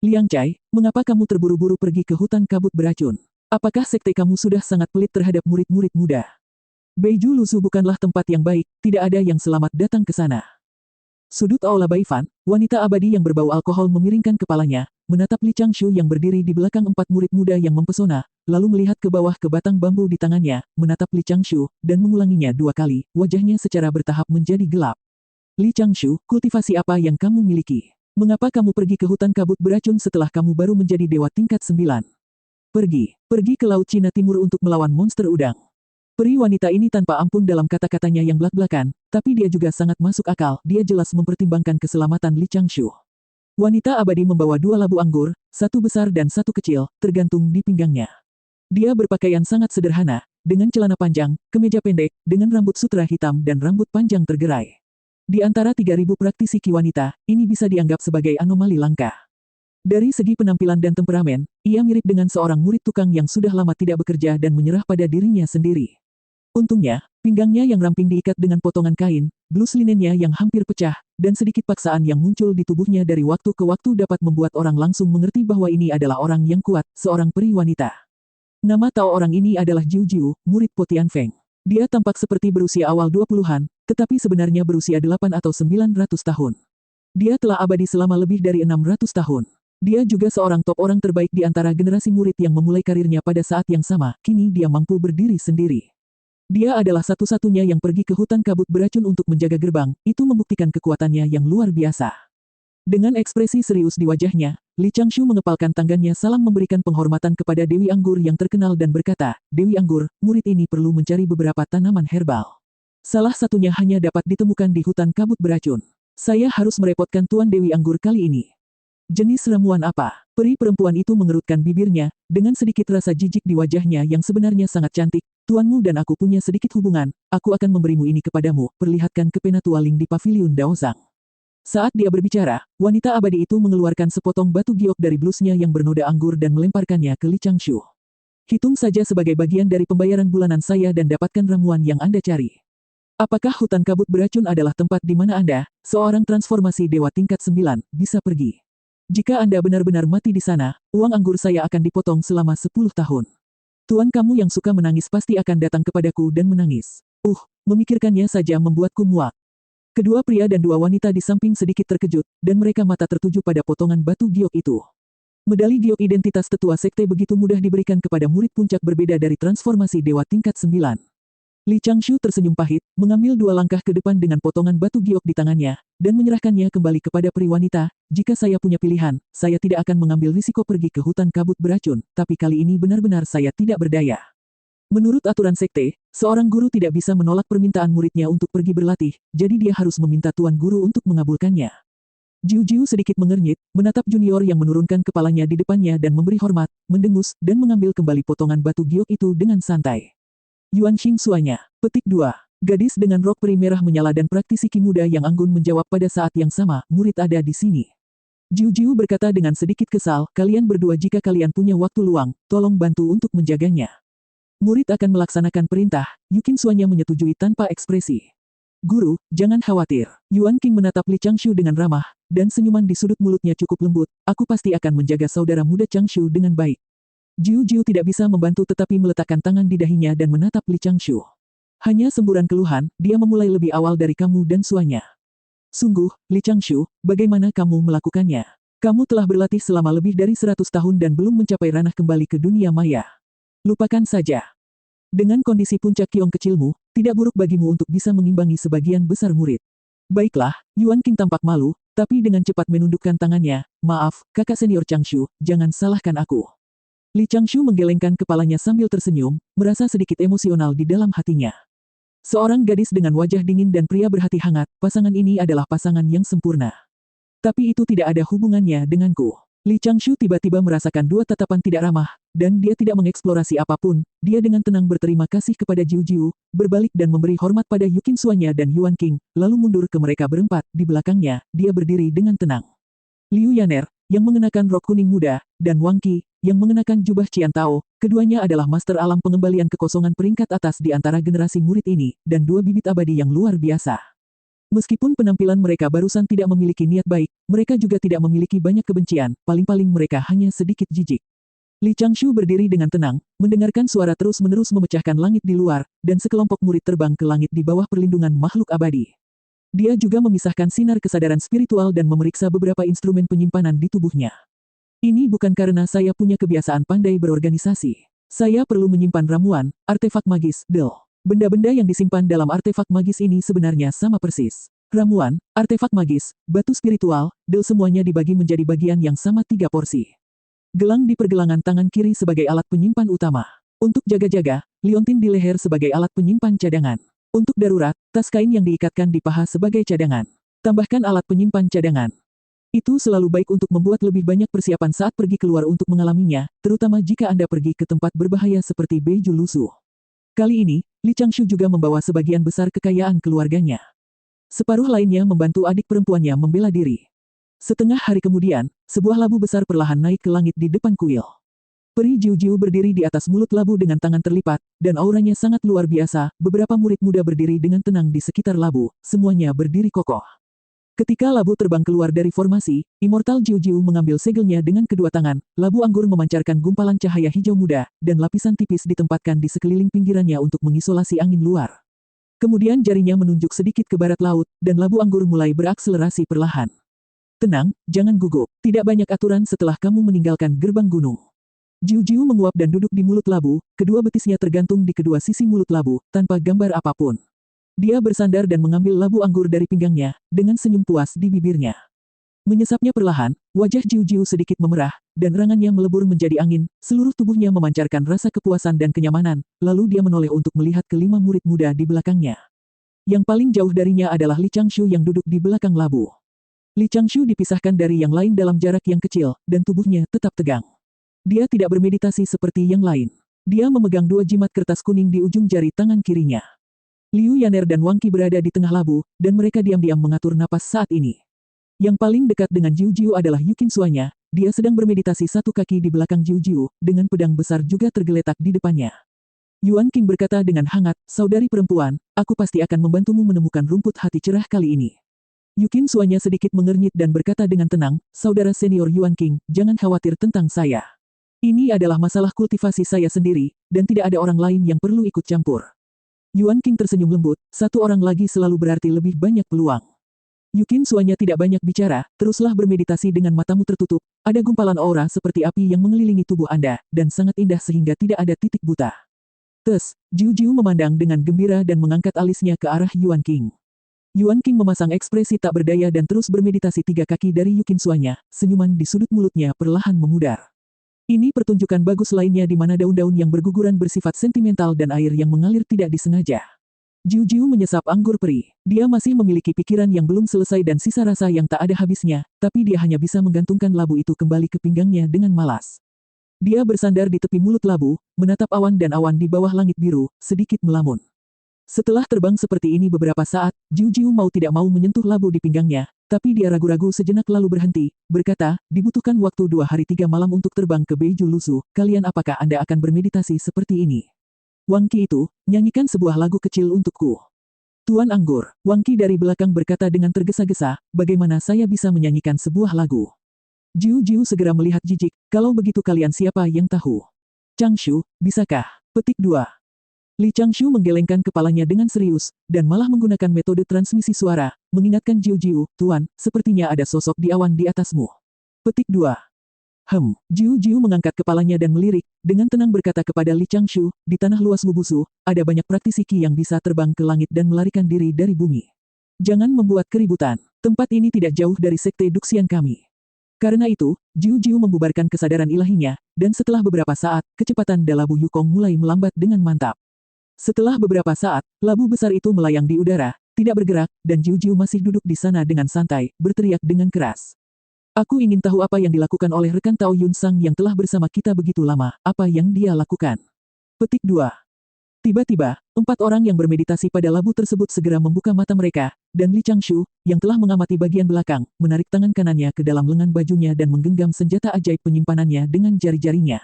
Liang Cai, mengapa kamu terburu-buru pergi ke hutan kabut beracun? Apakah sekte kamu sudah sangat pelit terhadap murid-murid muda? Beiju Lusu bukanlah tempat yang baik, tidak ada yang selamat datang ke sana. Sudut Aula Baifan, wanita abadi yang berbau alkohol memiringkan kepalanya, menatap Li Changshu yang berdiri di belakang 4 murid muda yang mempesona, lalu melihat ke bawah ke batang bambu di tangannya, menatap Li Changshu, dan mengulanginya 2 kali, wajahnya secara bertahap menjadi gelap. Li Changshu, kultivasi apa yang kamu miliki? Mengapa kamu pergi ke hutan kabut beracun setelah kamu baru menjadi dewa tingkat 9? Pergi ke Laut Cina Timur untuk melawan monster udang. Peri wanita ini tanpa ampun dalam kata-katanya yang blak-blakan, tapi dia juga sangat masuk akal, dia jelas mempertimbangkan keselamatan Li Changshu. Wanita abadi membawa 2 labu anggur, 1 besar dan 1 kecil, tergantung di pinggangnya. Dia berpakaian sangat sederhana, dengan celana panjang, kemeja pendek, dengan rambut sutra hitam dan rambut panjang tergerai. Di antara 3.000 praktisi ki wanita, ini bisa dianggap sebagai anomali langka. Dari segi penampilan dan temperamen, ia mirip dengan seorang murid tukang yang sudah lama tidak bekerja dan menyerah pada dirinya sendiri. Untungnya, pinggangnya yang ramping diikat dengan potongan kain, blus linennya yang hampir pecah, dan sedikit paksaan yang muncul di tubuhnya dari waktu ke waktu dapat membuat orang langsung mengerti bahwa ini adalah orang yang kuat, seorang peri wanita. Nama Tao orang ini adalah Jiu Jiu, murid Po Tianfeng. Dia tampak seperti berusia awal 20-an, tetapi sebenarnya berusia 8 atau 900 tahun. Dia telah abadi selama lebih dari 600 tahun. Dia juga seorang top orang terbaik di antara generasi murid yang memulai karirnya pada saat yang sama, kini dia mampu berdiri sendiri. Dia adalah satu-satunya yang pergi ke hutan kabut beracun untuk menjaga gerbang, itu membuktikan kekuatannya yang luar biasa. Dengan ekspresi serius di wajahnya, Li Changshu mengepalkan tangannya salam memberikan penghormatan kepada Dewi Anggur yang terkenal dan berkata, Dewi Anggur, murid ini perlu mencari beberapa tanaman herbal. Salah satunya hanya dapat ditemukan di hutan kabut beracun. Saya harus merepotkan Tuan Dewi Anggur kali ini. Jenis ramuan apa? Peri perempuan itu mengerutkan bibirnya, dengan sedikit rasa jijik di wajahnya yang sebenarnya sangat cantik. Tuanmu dan aku punya sedikit hubungan, aku akan memberimu ini kepadamu, perlihatkan ke Penatua Ling di Paviliun Daozang. Saat dia berbicara, wanita abadi itu mengeluarkan sepotong batu giok dari blusnya yang bernoda anggur dan melemparkannya ke Li Changshu. Hitung saja sebagai bagian dari pembayaran bulanan saya dan dapatkan ramuan yang Anda cari. Apakah hutan kabut beracun adalah tempat di mana Anda, seorang transformasi dewa tingkat 9, bisa pergi? Jika Anda benar-benar mati di sana, uang anggur saya akan dipotong selama 10 tahun. Tuan kamu yang suka menangis pasti akan datang kepadaku dan menangis. Memikirkannya saja membuatku muak. Kedua pria dan 2 wanita di samping sedikit terkejut, dan mereka mata tertuju pada potongan batu giok itu. Medali giok identitas tetua sekte begitu mudah diberikan kepada murid puncak berbeda dari transformasi dewa tingkat 9. Li Changshu tersenyum pahit, mengambil 2 langkah ke depan dengan potongan batu giok di tangannya, dan menyerahkannya kembali kepada peri wanita. Jika saya punya pilihan, saya tidak akan mengambil risiko pergi ke hutan kabut beracun, tapi kali ini benar-benar saya tidak berdaya. Menurut aturan sekte, seorang guru tidak bisa menolak permintaan muridnya untuk pergi berlatih, jadi dia harus meminta tuan guru untuk mengabulkannya. Jiu Jiu sedikit mengernyit, menatap junior yang menurunkan kepalanya di depannya dan memberi hormat, mendengus, dan mengambil kembali potongan batu giok itu dengan santai. Yuan Xing suanya. Petik 2. Gadis dengan rok peri merah menyala dan praktisi ki muda yang anggun menjawab pada saat yang sama, murid ada di sini. Jiu Jiu berkata dengan sedikit kesal, kalian berdua jika kalian punya waktu luang, tolong bantu untuk menjaganya. Murid akan melaksanakan perintah, Yukin suanya menyetujui tanpa ekspresi. Guru, jangan khawatir. Yuan King menatap Li Changshu dengan ramah, dan senyuman di sudut mulutnya cukup lembut, aku pasti akan menjaga saudara muda Changshu dengan baik. Jiu Jiu tidak bisa membantu tetapi meletakkan tangan di dahinya dan menatap Li Changshu. Hanya semburan keluhan, dia memulai lebih awal dari kamu dan suanya. Sungguh, Li Changshu, bagaimana kamu melakukannya? Kamu telah berlatih selama lebih dari 100 tahun dan belum mencapai ranah kembali ke dunia maya. Lupakan saja. Dengan kondisi puncak kiong kecilmu, tidak buruk bagimu untuk bisa mengimbangi sebagian besar murid. Baiklah, Yuan King tampak malu, tapi dengan cepat menundukkan tangannya, maaf, kakak senior Changshu, jangan salahkan aku. Li Changshu menggelengkan kepalanya sambil tersenyum, merasa sedikit emosional di dalam hatinya. Seorang gadis dengan wajah dingin dan pria berhati hangat, pasangan ini adalah pasangan yang sempurna. Tapi itu tidak ada hubungannya denganku. Li Changshu tiba-tiba merasakan 2 tatapan tidak ramah, dan dia tidak mengeksplorasi apapun, dia dengan tenang berterima kasih kepada Jiu Jiu, berbalik dan memberi hormat pada Yukin suanya dan Yuan King, lalu mundur ke mereka berempat, di belakangnya, dia berdiri dengan tenang. Liu Yaner, yang mengenakan rok kuning muda, dan Wang Qi, yang mengenakan jubah Cian Tao. Keduanya adalah master alam pengembalian kekosongan peringkat atas di antara generasi murid ini, dan dua bibit abadi yang luar biasa. Meskipun penampilan mereka barusan tidak memiliki niat baik, mereka juga tidak memiliki banyak kebencian, paling-paling mereka hanya sedikit jijik. Li Changshu berdiri dengan tenang, mendengarkan suara terus-menerus memecahkan langit di luar, dan sekelompok murid terbang ke langit di bawah perlindungan makhluk abadi. Dia juga memisahkan sinar kesadaran spiritual dan memeriksa beberapa instrumen penyimpanan di tubuhnya. Ini bukan karena saya punya kebiasaan pandai berorganisasi. Saya perlu menyimpan ramuan, artefak magis, del. Benda-benda yang disimpan dalam artefak magis ini sebenarnya sama persis. Ramuan, artefak magis, batu spiritual, del semuanya dibagi menjadi bagian yang sama 3 porsi. Gelang di pergelangan tangan kiri sebagai alat penyimpan utama. Untuk jaga-jaga, liontin di leher sebagai alat penyimpan cadangan. Untuk darurat, tas kain yang diikatkan di paha sebagai cadangan. Tambahkan alat penyimpan cadangan. Itu selalu baik untuk membuat lebih banyak persiapan saat pergi keluar untuk mengalaminya, terutama jika Anda pergi ke tempat berbahaya seperti Beiju Lusu. Kali ini, Li Changshu juga membawa sebagian besar kekayaan keluarganya. Separuh lainnya membantu adik perempuannya membela diri. Setengah hari kemudian, sebuah labu besar perlahan naik ke langit di depan kuil. Peri Jiu-Jiu berdiri di atas mulut labu dengan tangan terlipat, dan auranya sangat luar biasa. Beberapa murid muda berdiri dengan tenang di sekitar labu, semuanya berdiri kokoh. Ketika labu terbang keluar dari formasi, Immortal Jiu-Jiu mengambil segelnya dengan kedua tangan, labu anggur memancarkan gumpalan cahaya hijau muda, dan lapisan tipis ditempatkan di sekeliling pinggirannya untuk mengisolasi angin luar. Kemudian jarinya menunjuk sedikit ke barat laut, dan labu anggur mulai berakselerasi perlahan. Tenang, jangan gugup, tidak banyak aturan setelah kamu meninggalkan gerbang gunung. Jiu-Jiu menguap dan duduk di mulut labu, kedua betisnya tergantung di kedua sisi mulut labu, tanpa gambar apapun. Dia bersandar dan mengambil labu anggur dari pinggangnya, dengan senyum puas di bibirnya. Menyesapnya perlahan, wajah Jiu-Jiu sedikit memerah, dan rangannya melebur menjadi angin, seluruh tubuhnya memancarkan rasa kepuasan dan kenyamanan, lalu dia menoleh untuk melihat kelima murid muda di belakangnya. Yang paling jauh darinya adalah Li Changshu yang duduk di belakang labu. Li Changshu dipisahkan dari yang lain dalam jarak yang kecil, dan tubuhnya tetap tegang. Dia tidak bermeditasi seperti yang lain. Dia memegang 2 jimat kertas kuning di ujung jari tangan kirinya. Liu Yaner dan Wang Qi berada di tengah labu, dan mereka diam-diam mengatur napas saat ini. Yang paling dekat dengan Jiu-Jiu adalah Yukin Suanya, dia sedang bermeditasi satu kaki di belakang Jiu-Jiu, dengan pedang besar juga tergeletak di depannya. Yuan King berkata dengan hangat, "Saudari perempuan, aku pasti akan membantumu menemukan rumput hati cerah kali ini." Yukin Suanya sedikit mengernyit dan berkata dengan tenang, "Saudara senior Yuan King, jangan khawatir tentang saya. Ini adalah masalah kultivasi saya sendiri, dan tidak ada orang lain yang perlu ikut campur." Yuan King tersenyum lembut, satu orang lagi selalu berarti lebih banyak peluang. Yukin Suanya tidak banyak bicara, teruslah bermeditasi dengan matamu tertutup, ada gumpalan aura seperti api yang mengelilingi tubuh Anda, dan sangat indah sehingga tidak ada titik buta. Tes, Jiu-Jiu memandang dengan gembira dan mengangkat alisnya ke arah Yuan King. Yuan King memasang ekspresi tak berdaya dan terus bermeditasi 3 kaki dari Yukin Suanya, senyuman di sudut mulutnya perlahan memudar. Ini pertunjukan bagus lainnya di mana daun-daun yang berguguran bersifat sentimental dan air yang mengalir tidak disengaja. Jiu-Jiu menyesap anggur peri. Dia masih memiliki pikiran yang belum selesai dan sisa rasa yang tak ada habisnya, tapi dia hanya bisa menggantungkan labu itu kembali ke pinggangnya dengan malas. Dia bersandar di tepi mulut labu, menatap awan dan awan di bawah langit biru, sedikit melamun. Setelah terbang seperti ini beberapa saat, Jiu-Jiu mau tidak mau menyentuh labu di pinggangnya, tapi dia ragu-ragu sejenak lalu berhenti, berkata, "Dibutuhkan waktu 2 hari 3 malam untuk terbang ke Beiju Lusu, kalian apakah Anda akan bermeditasi seperti ini?" Wang Qi itu, nyanyikan sebuah lagu kecil untukku. Tuan Anggur, Wang Qi dari belakang berkata dengan tergesa-gesa, "Bagaimana saya bisa menyanyikan sebuah lagu?" Jiu-Jiu segera melihat jijik, "Kalau begitu kalian siapa yang tahu?" "Changshu, bisakah?" Petik 2. Li Changshu menggelengkan kepalanya dengan serius, dan malah menggunakan metode transmisi suara, mengingatkan Jiu-Jiu, "Tuan, sepertinya ada sosok di awan di atasmu." Petik 2. Jiu-Jiu mengangkat kepalanya dan melirik, dengan tenang berkata kepada Li Changshu, "Di tanah luas Mubusu, ada banyak praktisi Qi yang bisa terbang ke langit dan melarikan diri dari bumi. Jangan membuat keributan. Tempat ini tidak jauh dari sekte Duxian kami." Karena itu, Jiu-Jiu membubarkan kesadaran ilahinya, dan setelah beberapa saat, kecepatan Dalabu Yukong mulai melambat dengan mantap. Setelah beberapa saat, labu besar itu melayang di udara, tidak bergerak, dan Jiu-Jiu masih duduk di sana dengan santai, berteriak dengan keras. "Aku ingin tahu apa yang dilakukan oleh rekan Tao Yun Sang yang telah bersama kita begitu lama, apa yang dia lakukan." Petik 2. Tiba-tiba, 4 orang yang bermeditasi pada labu tersebut segera membuka mata mereka, dan Li Changshu, yang telah mengamati bagian belakang, menarik tangan kanannya ke dalam lengan bajunya dan menggenggam senjata ajaib penyimpanannya dengan jari-jarinya.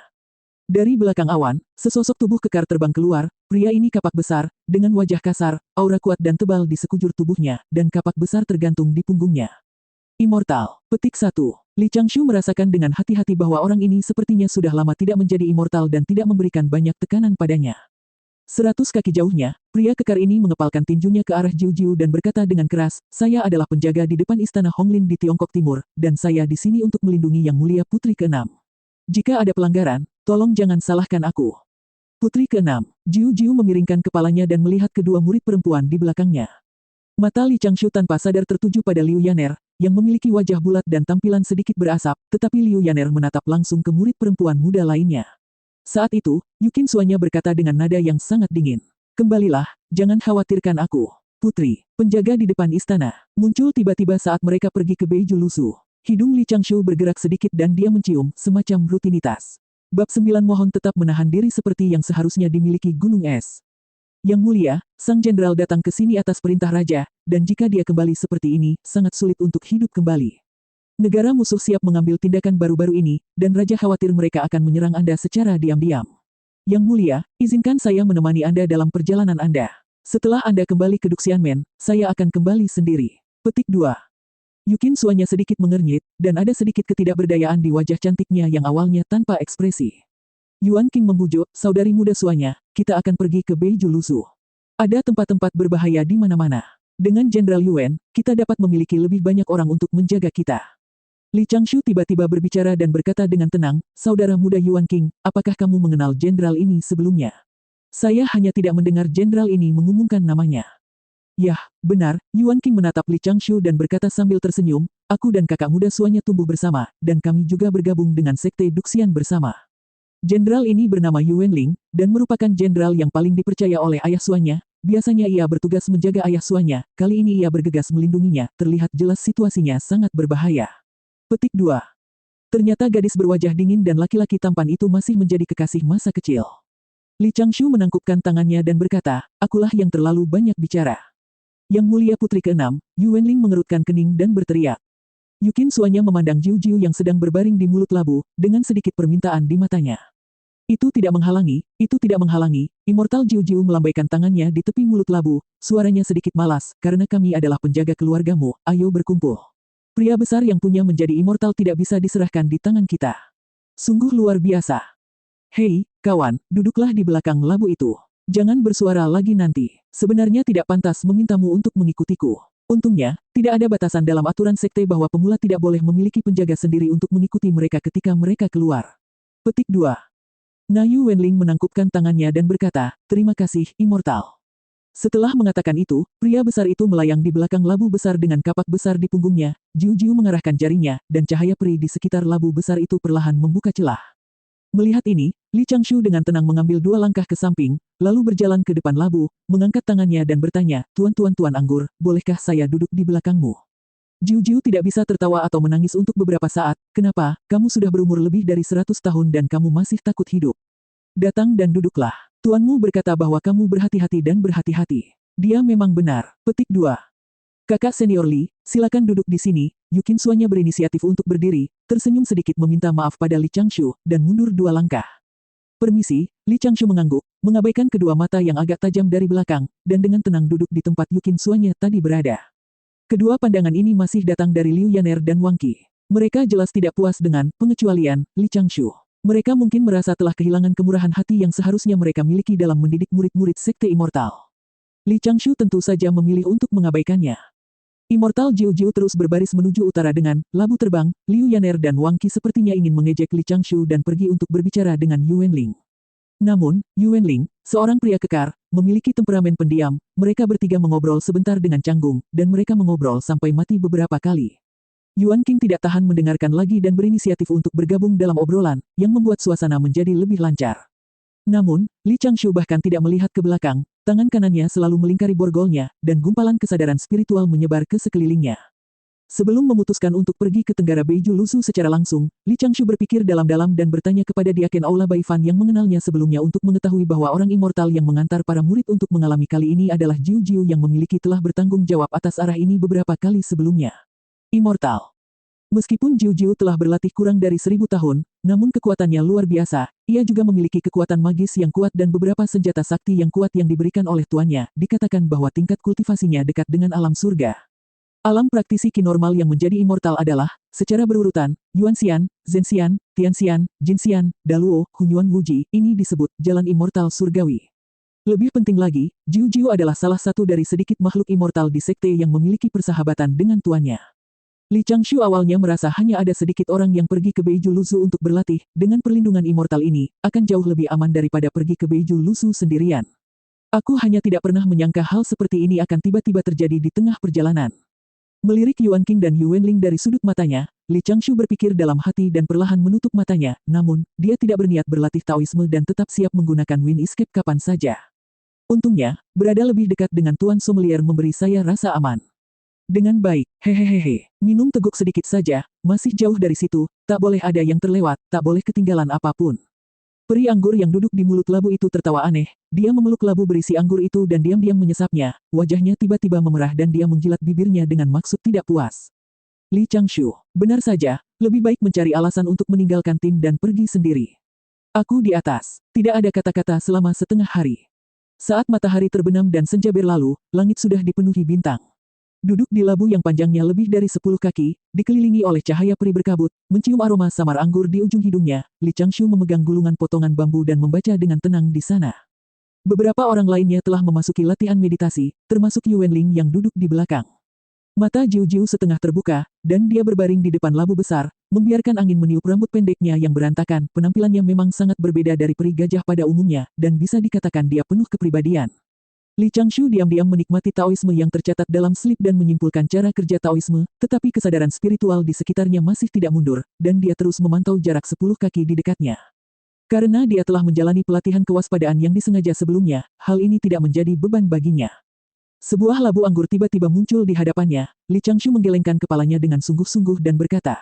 Dari belakang awan, sesosok tubuh kekar terbang keluar. Pria ini kapak besar, dengan wajah kasar, aura kuat dan tebal di sekujur tubuhnya, dan kapak besar tergantung di punggungnya. Immortal. Petik 1. Li Changshu merasakan dengan hati-hati bahwa orang ini sepertinya sudah lama tidak menjadi immortal dan tidak memberikan banyak tekanan padanya. 100 kaki jauhnya, pria kekar ini mengepalkan tinjunya ke arah Jiu Jiu dan berkata dengan keras, "Saya adalah penjaga di depan istana Honglin di Tiongkok Timur, dan saya di sini untuk melindungi Yang Mulia Putri ke-6. Jika ada pelanggaran, tolong jangan salahkan aku." Putri ke-6, Jiu Jiu memiringkan kepalanya dan melihat kedua murid perempuan di belakangnya. Mata Li Changshu tanpa sadar tertuju pada Liu Yaner, yang memiliki wajah bulat dan tampilan sedikit berasap, tetapi Liu Yaner menatap langsung ke murid perempuan muda lainnya. Saat itu, Yukin Suanya berkata dengan nada yang sangat dingin. "Kembalilah, jangan khawatirkan aku. Putri, penjaga di depan istana, muncul tiba-tiba saat mereka pergi ke Beiju Lusu." Hidung Li Changshu bergerak sedikit dan dia mencium, semacam rutinitas. Bab 9 mohon tetap menahan diri seperti yang seharusnya dimiliki gunung es. "Yang Mulia, Sang Jenderal datang ke sini atas perintah Raja, dan jika dia kembali seperti ini, sangat sulit untuk hidup kembali. Negara musuh siap mengambil tindakan baru-baru ini, dan Raja khawatir mereka akan menyerang Anda secara diam-diam. Yang Mulia, izinkan saya menemani Anda dalam perjalanan Anda. Setelah Anda kembali ke Duxianmen, saya akan kembali sendiri." Petik 2. Yukin Suanya sedikit mengernyit, dan ada sedikit ketidakberdayaan di wajah cantiknya yang awalnya tanpa ekspresi. Yuan King membujuk, "Saudari muda Suanya, kita akan pergi ke Beiju Lusu. Ada tempat-tempat berbahaya di mana-mana. Dengan Jenderal Yuan, kita dapat memiliki lebih banyak orang untuk menjaga kita." Li Changshu tiba-tiba berbicara dan berkata dengan tenang, "Saudara muda Yuan King, apakah kamu mengenal jenderal ini sebelumnya?" "Saya hanya tidak mendengar jenderal ini mengumumkan namanya." "Yah, benar." Yuan King menatap Li Changshu dan berkata sambil tersenyum, "Aku dan kakak muda Suanya tumbuh bersama, dan kami juga bergabung dengan Sekte Duxian bersama. Jenderal ini bernama Yuan Ling, dan merupakan jenderal yang paling dipercaya oleh ayah Suanya. Biasanya ia bertugas menjaga ayah Suanya, kali ini ia bergegas melindunginya, terlihat jelas situasinya sangat berbahaya." Petik 2. Ternyata gadis berwajah dingin dan laki-laki tampan itu masih menjadi kekasih masa kecil. Li Changshu menangkupkan tangannya dan berkata, "Akulah yang terlalu banyak bicara." "Yang Mulia Putri ke-6, Yuan Ling mengerutkan kening dan berteriak. Yukin Suanya memandang Jiu Jiu yang sedang berbaring di mulut labu, dengan sedikit permintaan di matanya. Itu tidak menghalangi, Immortal Jiu Jiu melambaikan tangannya di tepi mulut labu, suaranya sedikit malas, "Karena kami adalah penjaga keluargamu, ayo berkumpul. Pria besar yang punya menjadi immortal tidak bisa diserahkan di tangan kita. Sungguh luar biasa. Hei, kawan, duduklah di belakang labu itu. Jangan bersuara lagi nanti. Sebenarnya tidak pantas memintamu untuk mengikutiku." Untungnya, tidak ada batasan dalam aturan sekte bahwa pemula tidak boleh memiliki penjaga sendiri untuk mengikuti mereka ketika mereka keluar. Petik 2. Nayu Wenling menangkupkan tangannya dan berkata, "Terima kasih, Immortal." Setelah mengatakan itu, pria besar itu melayang di belakang labu besar dengan kapak besar di punggungnya. Jiu Jiu mengarahkan jarinya, dan cahaya peri di sekitar labu besar itu perlahan membuka celah. Melihat ini, Li Changshu dengan tenang mengambil 2 langkah ke samping, lalu berjalan ke depan labu, mengangkat tangannya dan bertanya, Tuan Anggur, bolehkah saya duduk di belakangmu?" Jiu Jiu tidak bisa tertawa atau menangis untuk beberapa saat. "Kenapa? Kamu sudah berumur lebih dari 100 tahun dan kamu masih takut hidup. Datang dan duduklah. Tuanmu berkata bahwa kamu berhati-hati dan berhati-hati." "Dia memang benar." Petik 2. "Kakak senior Li, silakan duduk di sini." Yukin Suanya berinisiatif untuk berdiri, tersenyum sedikit meminta maaf pada Li Changshu, dan mundur 2 langkah. "Permisi." Li Changshu mengangguk, mengabaikan kedua mata yang agak tajam dari belakang, dan dengan tenang duduk di tempat Yukin Suanya tadi berada. Kedua pandangan ini masih datang dari Liu Yaner dan Wang Qi. Mereka jelas tidak puas dengan pengecualian Li Changshu. Mereka mungkin merasa telah kehilangan kemurahan hati yang seharusnya mereka miliki dalam mendidik murid-murid Sekte Immortal. Li Changshu tentu saja memilih untuk mengabaikannya. Immortal Jiu Jiu terus berbaris menuju utara dengan labu terbang. Liu Yaner dan Wang Qi sepertinya ingin mengejek Li Changshu dan pergi untuk berbicara dengan Yuan Ling. Namun, Yuan Ling, seorang pria kekar, memiliki temperamen pendiam. Mereka bertiga mengobrol sebentar dengan canggung, dan mereka mengobrol sampai mati beberapa kali. Yuan King tidak tahan mendengarkan lagi dan berinisiatif untuk bergabung dalam obrolan, yang membuat suasana menjadi lebih lancar. Namun, Li Changshu bahkan tidak melihat ke belakang, tangan kanannya selalu melingkari borgolnya, dan gumpalan kesadaran spiritual menyebar ke sekelilingnya. Sebelum memutuskan untuk pergi ke Tenggara Beiju Lusu secara langsung, Li Changshu berpikir dalam-dalam dan bertanya kepada Diaken Aula Baifan yang mengenalnya sebelumnya untuk mengetahui bahwa orang immortal yang mengantar para murid untuk mengalami kali ini adalah Jiu Jiu yang memiliki telah bertanggung jawab atas arah ini beberapa kali sebelumnya. Immortal. Meskipun Jiu Jiu telah berlatih kurang dari 1000 tahun, namun kekuatannya luar biasa. Ia juga memiliki kekuatan magis yang kuat dan beberapa senjata sakti yang kuat yang diberikan oleh tuannya. Dikatakan bahwa tingkat kultivasinya dekat dengan alam surga. Alam praktisi Qi normal yang menjadi immortal adalah, secara berurutan, Yuanxian, Zhenxian, Tianxian, Jinxian, Daluo, Hunyuan Wuji. Ini disebut jalan immortal surgawi. Lebih penting lagi, Jiu Jiu adalah salah satu dari sedikit makhluk immortal di sekte yang memiliki persahabatan dengan tuannya. Li Changshu awalnya merasa hanya ada sedikit orang yang pergi ke Beiju Lusu untuk berlatih. Dengan perlindungan immortal ini, akan jauh lebih aman daripada pergi ke Beiju Lusu sendirian. Aku hanya tidak pernah menyangka hal seperti ini akan tiba-tiba terjadi di tengah perjalanan. Melirik Yuan Qing dan Yuan Ling dari sudut matanya, Li Changshu berpikir dalam hati dan perlahan menutup matanya, namun, dia tidak berniat berlatih Taoisme dan tetap siap menggunakan Wind Escape kapan saja. Untungnya, berada lebih dekat dengan Tuan Sommelier memberi saya rasa aman. Dengan baik, hehehehe, minum teguk sedikit saja, masih jauh dari situ, tak boleh ada yang terlewat, tak boleh ketinggalan apapun. Peri anggur yang duduk di mulut labu itu tertawa aneh, dia memeluk labu berisi anggur itu dan diam-diam menyesapnya, wajahnya tiba-tiba memerah dan dia menjilat bibirnya dengan maksud tidak puas. Li Changshu, benar saja, lebih baik mencari alasan untuk meninggalkan tim dan pergi sendiri. Aku di atas, tidak ada kata-kata selama setengah hari. Saat matahari terbenam dan senja berlalu, langit sudah dipenuhi bintang. Duduk di labu yang panjangnya lebih dari 10 kaki, dikelilingi oleh cahaya peri berkabut, mencium aroma samar anggur di ujung hidungnya, Li Changshu memegang gulungan potongan bambu dan membaca dengan tenang di sana. Beberapa orang lainnya telah memasuki latihan meditasi, termasuk Yuan Ling yang duduk di belakang. Mata Jiu Jiu setengah terbuka, dan dia berbaring di depan labu besar, membiarkan angin meniup rambut pendeknya yang berantakan. Penampilannya memang sangat berbeda dari peri gajah pada umumnya, dan bisa dikatakan dia penuh kepribadian. Li Changshu diam-diam menikmati Taoisme yang tercatat dalam slip dan menyimpulkan cara kerja Taoisme, tetapi kesadaran spiritual di sekitarnya masih tidak mundur, dan dia terus memantau jarak 10 kaki di dekatnya. Karena dia telah menjalani pelatihan kewaspadaan yang disengaja sebelumnya, hal ini tidak menjadi beban baginya. Sebuah labu anggur tiba-tiba muncul di hadapannya, Li Changshu menggelengkan kepalanya dengan sungguh-sungguh dan berkata,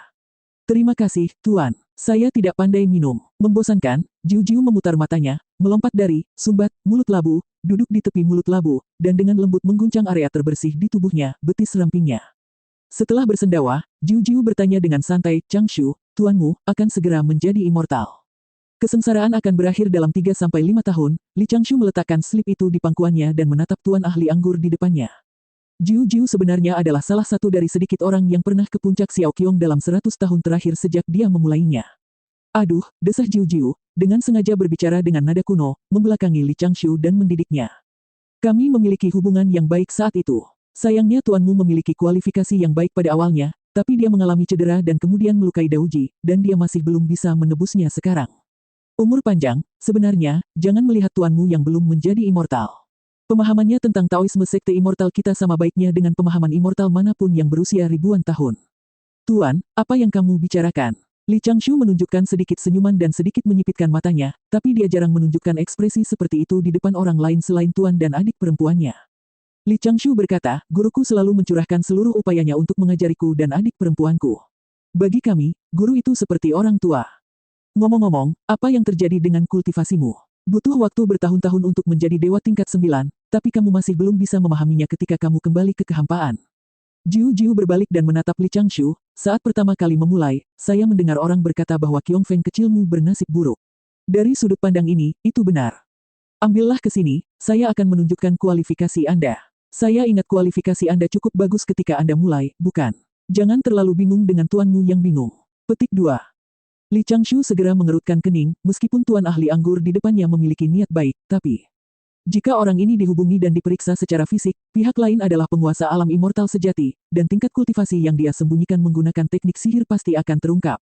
"Terima kasih, Tuan. Saya tidak pandai minum." Membosankan, Jiu Jiu memutar matanya, melompat dari sumbat mulut labu, duduk di tepi mulut labu, dan dengan lembut mengguncang area terbersih di tubuhnya, betis rampingnya. Setelah bersendawa, Jiu Jiu bertanya dengan santai, "Changshu, tuanmu akan segera menjadi immortal. Kesengsaraan akan berakhir dalam 3-5 tahun." Li Changshu meletakkan slip itu di pangkuannya dan menatap tuan ahli anggur di depannya. Jiu Jiu sebenarnya adalah salah satu dari sedikit orang yang pernah ke puncak Xiaoqiong dalam 100 tahun terakhir sejak dia memulainya. "Aduh," desah Jiu Jiu, dengan sengaja berbicara dengan nada kuno, membelakangi Li Changshu dan mendidiknya. "Kami memiliki hubungan yang baik saat itu. Sayangnya tuanmu memiliki kualifikasi yang baik pada awalnya, tapi dia mengalami cedera dan kemudian melukai Dauji, dan dia masih belum bisa menebusnya sekarang. Umur panjang, sebenarnya, jangan melihat tuanmu yang belum menjadi immortal. Pemahamannya tentang Taoisme sekte immortal kita sama baiknya dengan pemahaman immortal manapun yang berusia ribuan tahun. Tuan, apa yang kamu bicarakan?" Li Changshu menunjukkan sedikit senyuman dan sedikit menyipitkan matanya, tapi dia jarang menunjukkan ekspresi seperti itu di depan orang lain selain tuan dan adik perempuannya. Li Changshu berkata, "Guruku selalu mencurahkan seluruh upayanya untuk mengajariku dan adik perempuanku. Bagi kami, guru itu seperti orang tua. Ngomong-ngomong, apa yang terjadi dengan kultivasimu? Butuh waktu bertahun-tahun untuk menjadi dewa tingkat 9, tapi kamu masih belum bisa memahaminya ketika kamu kembali ke kehampaan." Jiu Jiu berbalik dan menatap Li Changshu. "Saat pertama kali memulai, saya mendengar orang berkata bahwa Qiong Feng kecilmu bernasib buruk. Dari sudut pandang ini, itu benar. Ambillah ke sini, saya akan menunjukkan kualifikasi Anda. Saya ingat kualifikasi Anda cukup bagus ketika Anda mulai, bukan? Jangan terlalu bingung dengan tuanmu yang bingung." Petik 2. Li Changshu segera mengerutkan kening, meskipun tuan ahli anggur di depannya memiliki niat baik, tapi jika orang ini dihubungi dan diperiksa secara fisik, pihak lain adalah penguasa alam immortal sejati, dan tingkat kultivasi yang dia sembunyikan menggunakan teknik sihir pasti akan terungkap.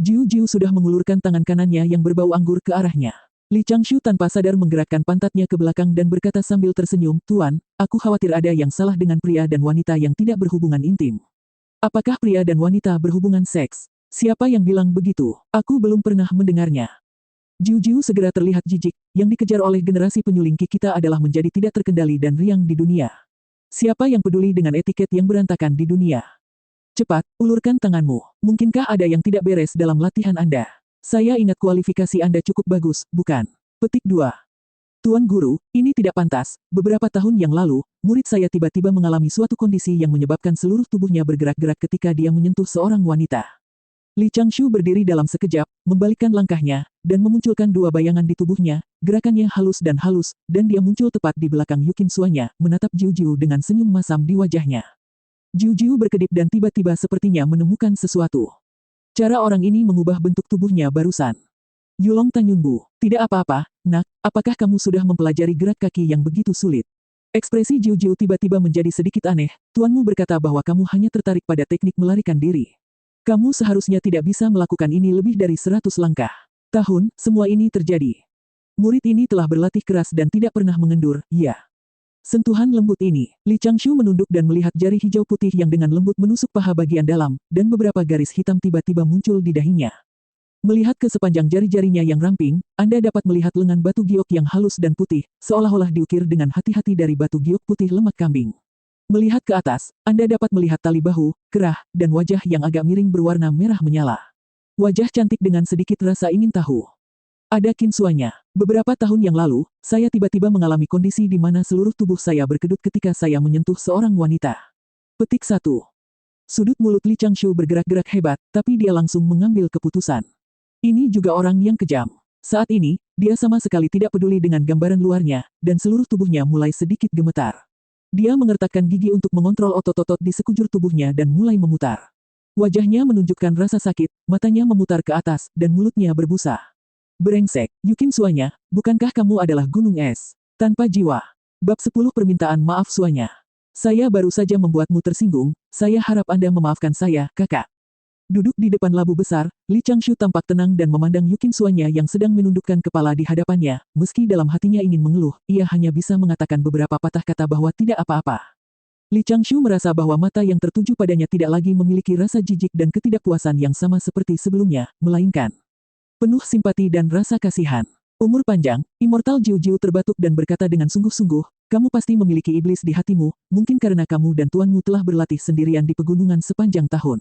Jiu Jiu sudah mengulurkan tangan kanannya yang berbau anggur ke arahnya. Li Changshu tanpa sadar menggerakkan pantatnya ke belakang dan berkata sambil tersenyum, "Tuan, aku khawatir ada yang salah dengan pria dan wanita yang tidak berhubungan intim." "Apakah pria dan wanita berhubungan seks? Siapa yang bilang begitu? Aku belum pernah mendengarnya." Jiu Jiu segera terlihat jijik, yang dikejar oleh generasi penyuling Qi kita adalah menjadi tidak terkendali dan riang di dunia. Siapa yang peduli dengan etiket yang berantakan di dunia? Cepat, ulurkan tanganmu. Mungkinkah ada yang tidak beres dalam latihan Anda? Saya ingat kualifikasi Anda cukup bagus, bukan? Petik 2. Tuan Guru, ini tidak pantas. Beberapa tahun yang lalu, murid saya tiba-tiba mengalami suatu kondisi yang menyebabkan seluruh tubuhnya bergerak-gerak ketika dia menyentuh seorang wanita. Li Changshu berdiri dalam sekejap, membalikkan langkahnya, dan memunculkan dua bayangan di tubuhnya, gerakannya halus, dan dia muncul tepat di belakang Yukin Suanya, menatap Jiu Jiu dengan senyum masam di wajahnya. Jiu Jiu berkedip dan tiba-tiba sepertinya menemukan sesuatu. Cara orang ini mengubah bentuk tubuhnya barusan. Yulong Tanyunbu, tidak apa-apa, nak, apakah kamu sudah mempelajari gerak kaki yang begitu sulit? Ekspresi Jiu Jiu tiba-tiba menjadi sedikit aneh, tuanmu berkata bahwa kamu hanya tertarik pada teknik melarikan diri. Kamu seharusnya tidak bisa melakukan ini lebih dari 100 langkah. Tahun, semua ini terjadi. Murid ini telah berlatih keras dan tidak pernah mengendur, ya. Sentuhan lembut ini, Li Changshu menunduk dan melihat jari hijau putih yang dengan lembut menusuk paha bagian dalam, dan beberapa garis hitam tiba-tiba muncul di dahinya. Melihat ke sepanjang jari-jarinya yang ramping, Anda dapat melihat lengan batu giok yang halus dan putih, seolah-olah diukir dengan hati-hati dari batu giok putih lemak kambing. Melihat ke atas, Anda dapat melihat tali bahu, kerah, dan wajah yang agak miring berwarna merah menyala. Wajah cantik dengan sedikit rasa ingin tahu. Ada Qin Suanya. Beberapa tahun yang lalu, saya tiba-tiba mengalami kondisi di mana seluruh tubuh saya berkedut ketika saya menyentuh seorang wanita. Petik 1. Sudut mulut Li Changshu bergerak-gerak hebat, tapi dia langsung mengambil keputusan. Ini juga orang yang kejam. Saat ini, dia sama sekali tidak peduli dengan gambaran luarnya, dan seluruh tubuhnya mulai sedikit gemetar. Dia mengertakkan gigi untuk mengontrol otot-otot di sekujur tubuhnya dan mulai memutar. Wajahnya menunjukkan rasa sakit, matanya memutar ke atas, dan mulutnya berbusa. Brengsek, Yukin Suanya, bukankah kamu adalah gunung es tanpa jiwa? Bab 10 Permintaan Maaf Suanya. Saya baru saja membuatmu tersinggung, saya harap Anda memaafkan saya, kakak. Duduk di depan labu besar, Li Changshu tampak tenang dan memandang Yukin Suanya yang sedang menundukkan kepala di hadapannya, meski dalam hatinya ingin mengeluh, ia hanya bisa mengatakan beberapa patah kata bahwa tidak apa-apa. Li Changshu merasa bahwa mata yang tertuju padanya tidak lagi memiliki rasa jijik dan ketidakpuasan yang sama seperti sebelumnya, melainkan penuh simpati dan rasa kasihan. Umur panjang, Immortal Jiu Jiu terbatuk dan berkata dengan sungguh-sungguh, kamu pasti memiliki iblis di hatimu, mungkin karena kamu dan tuanmu telah berlatih sendirian di pegunungan sepanjang tahun.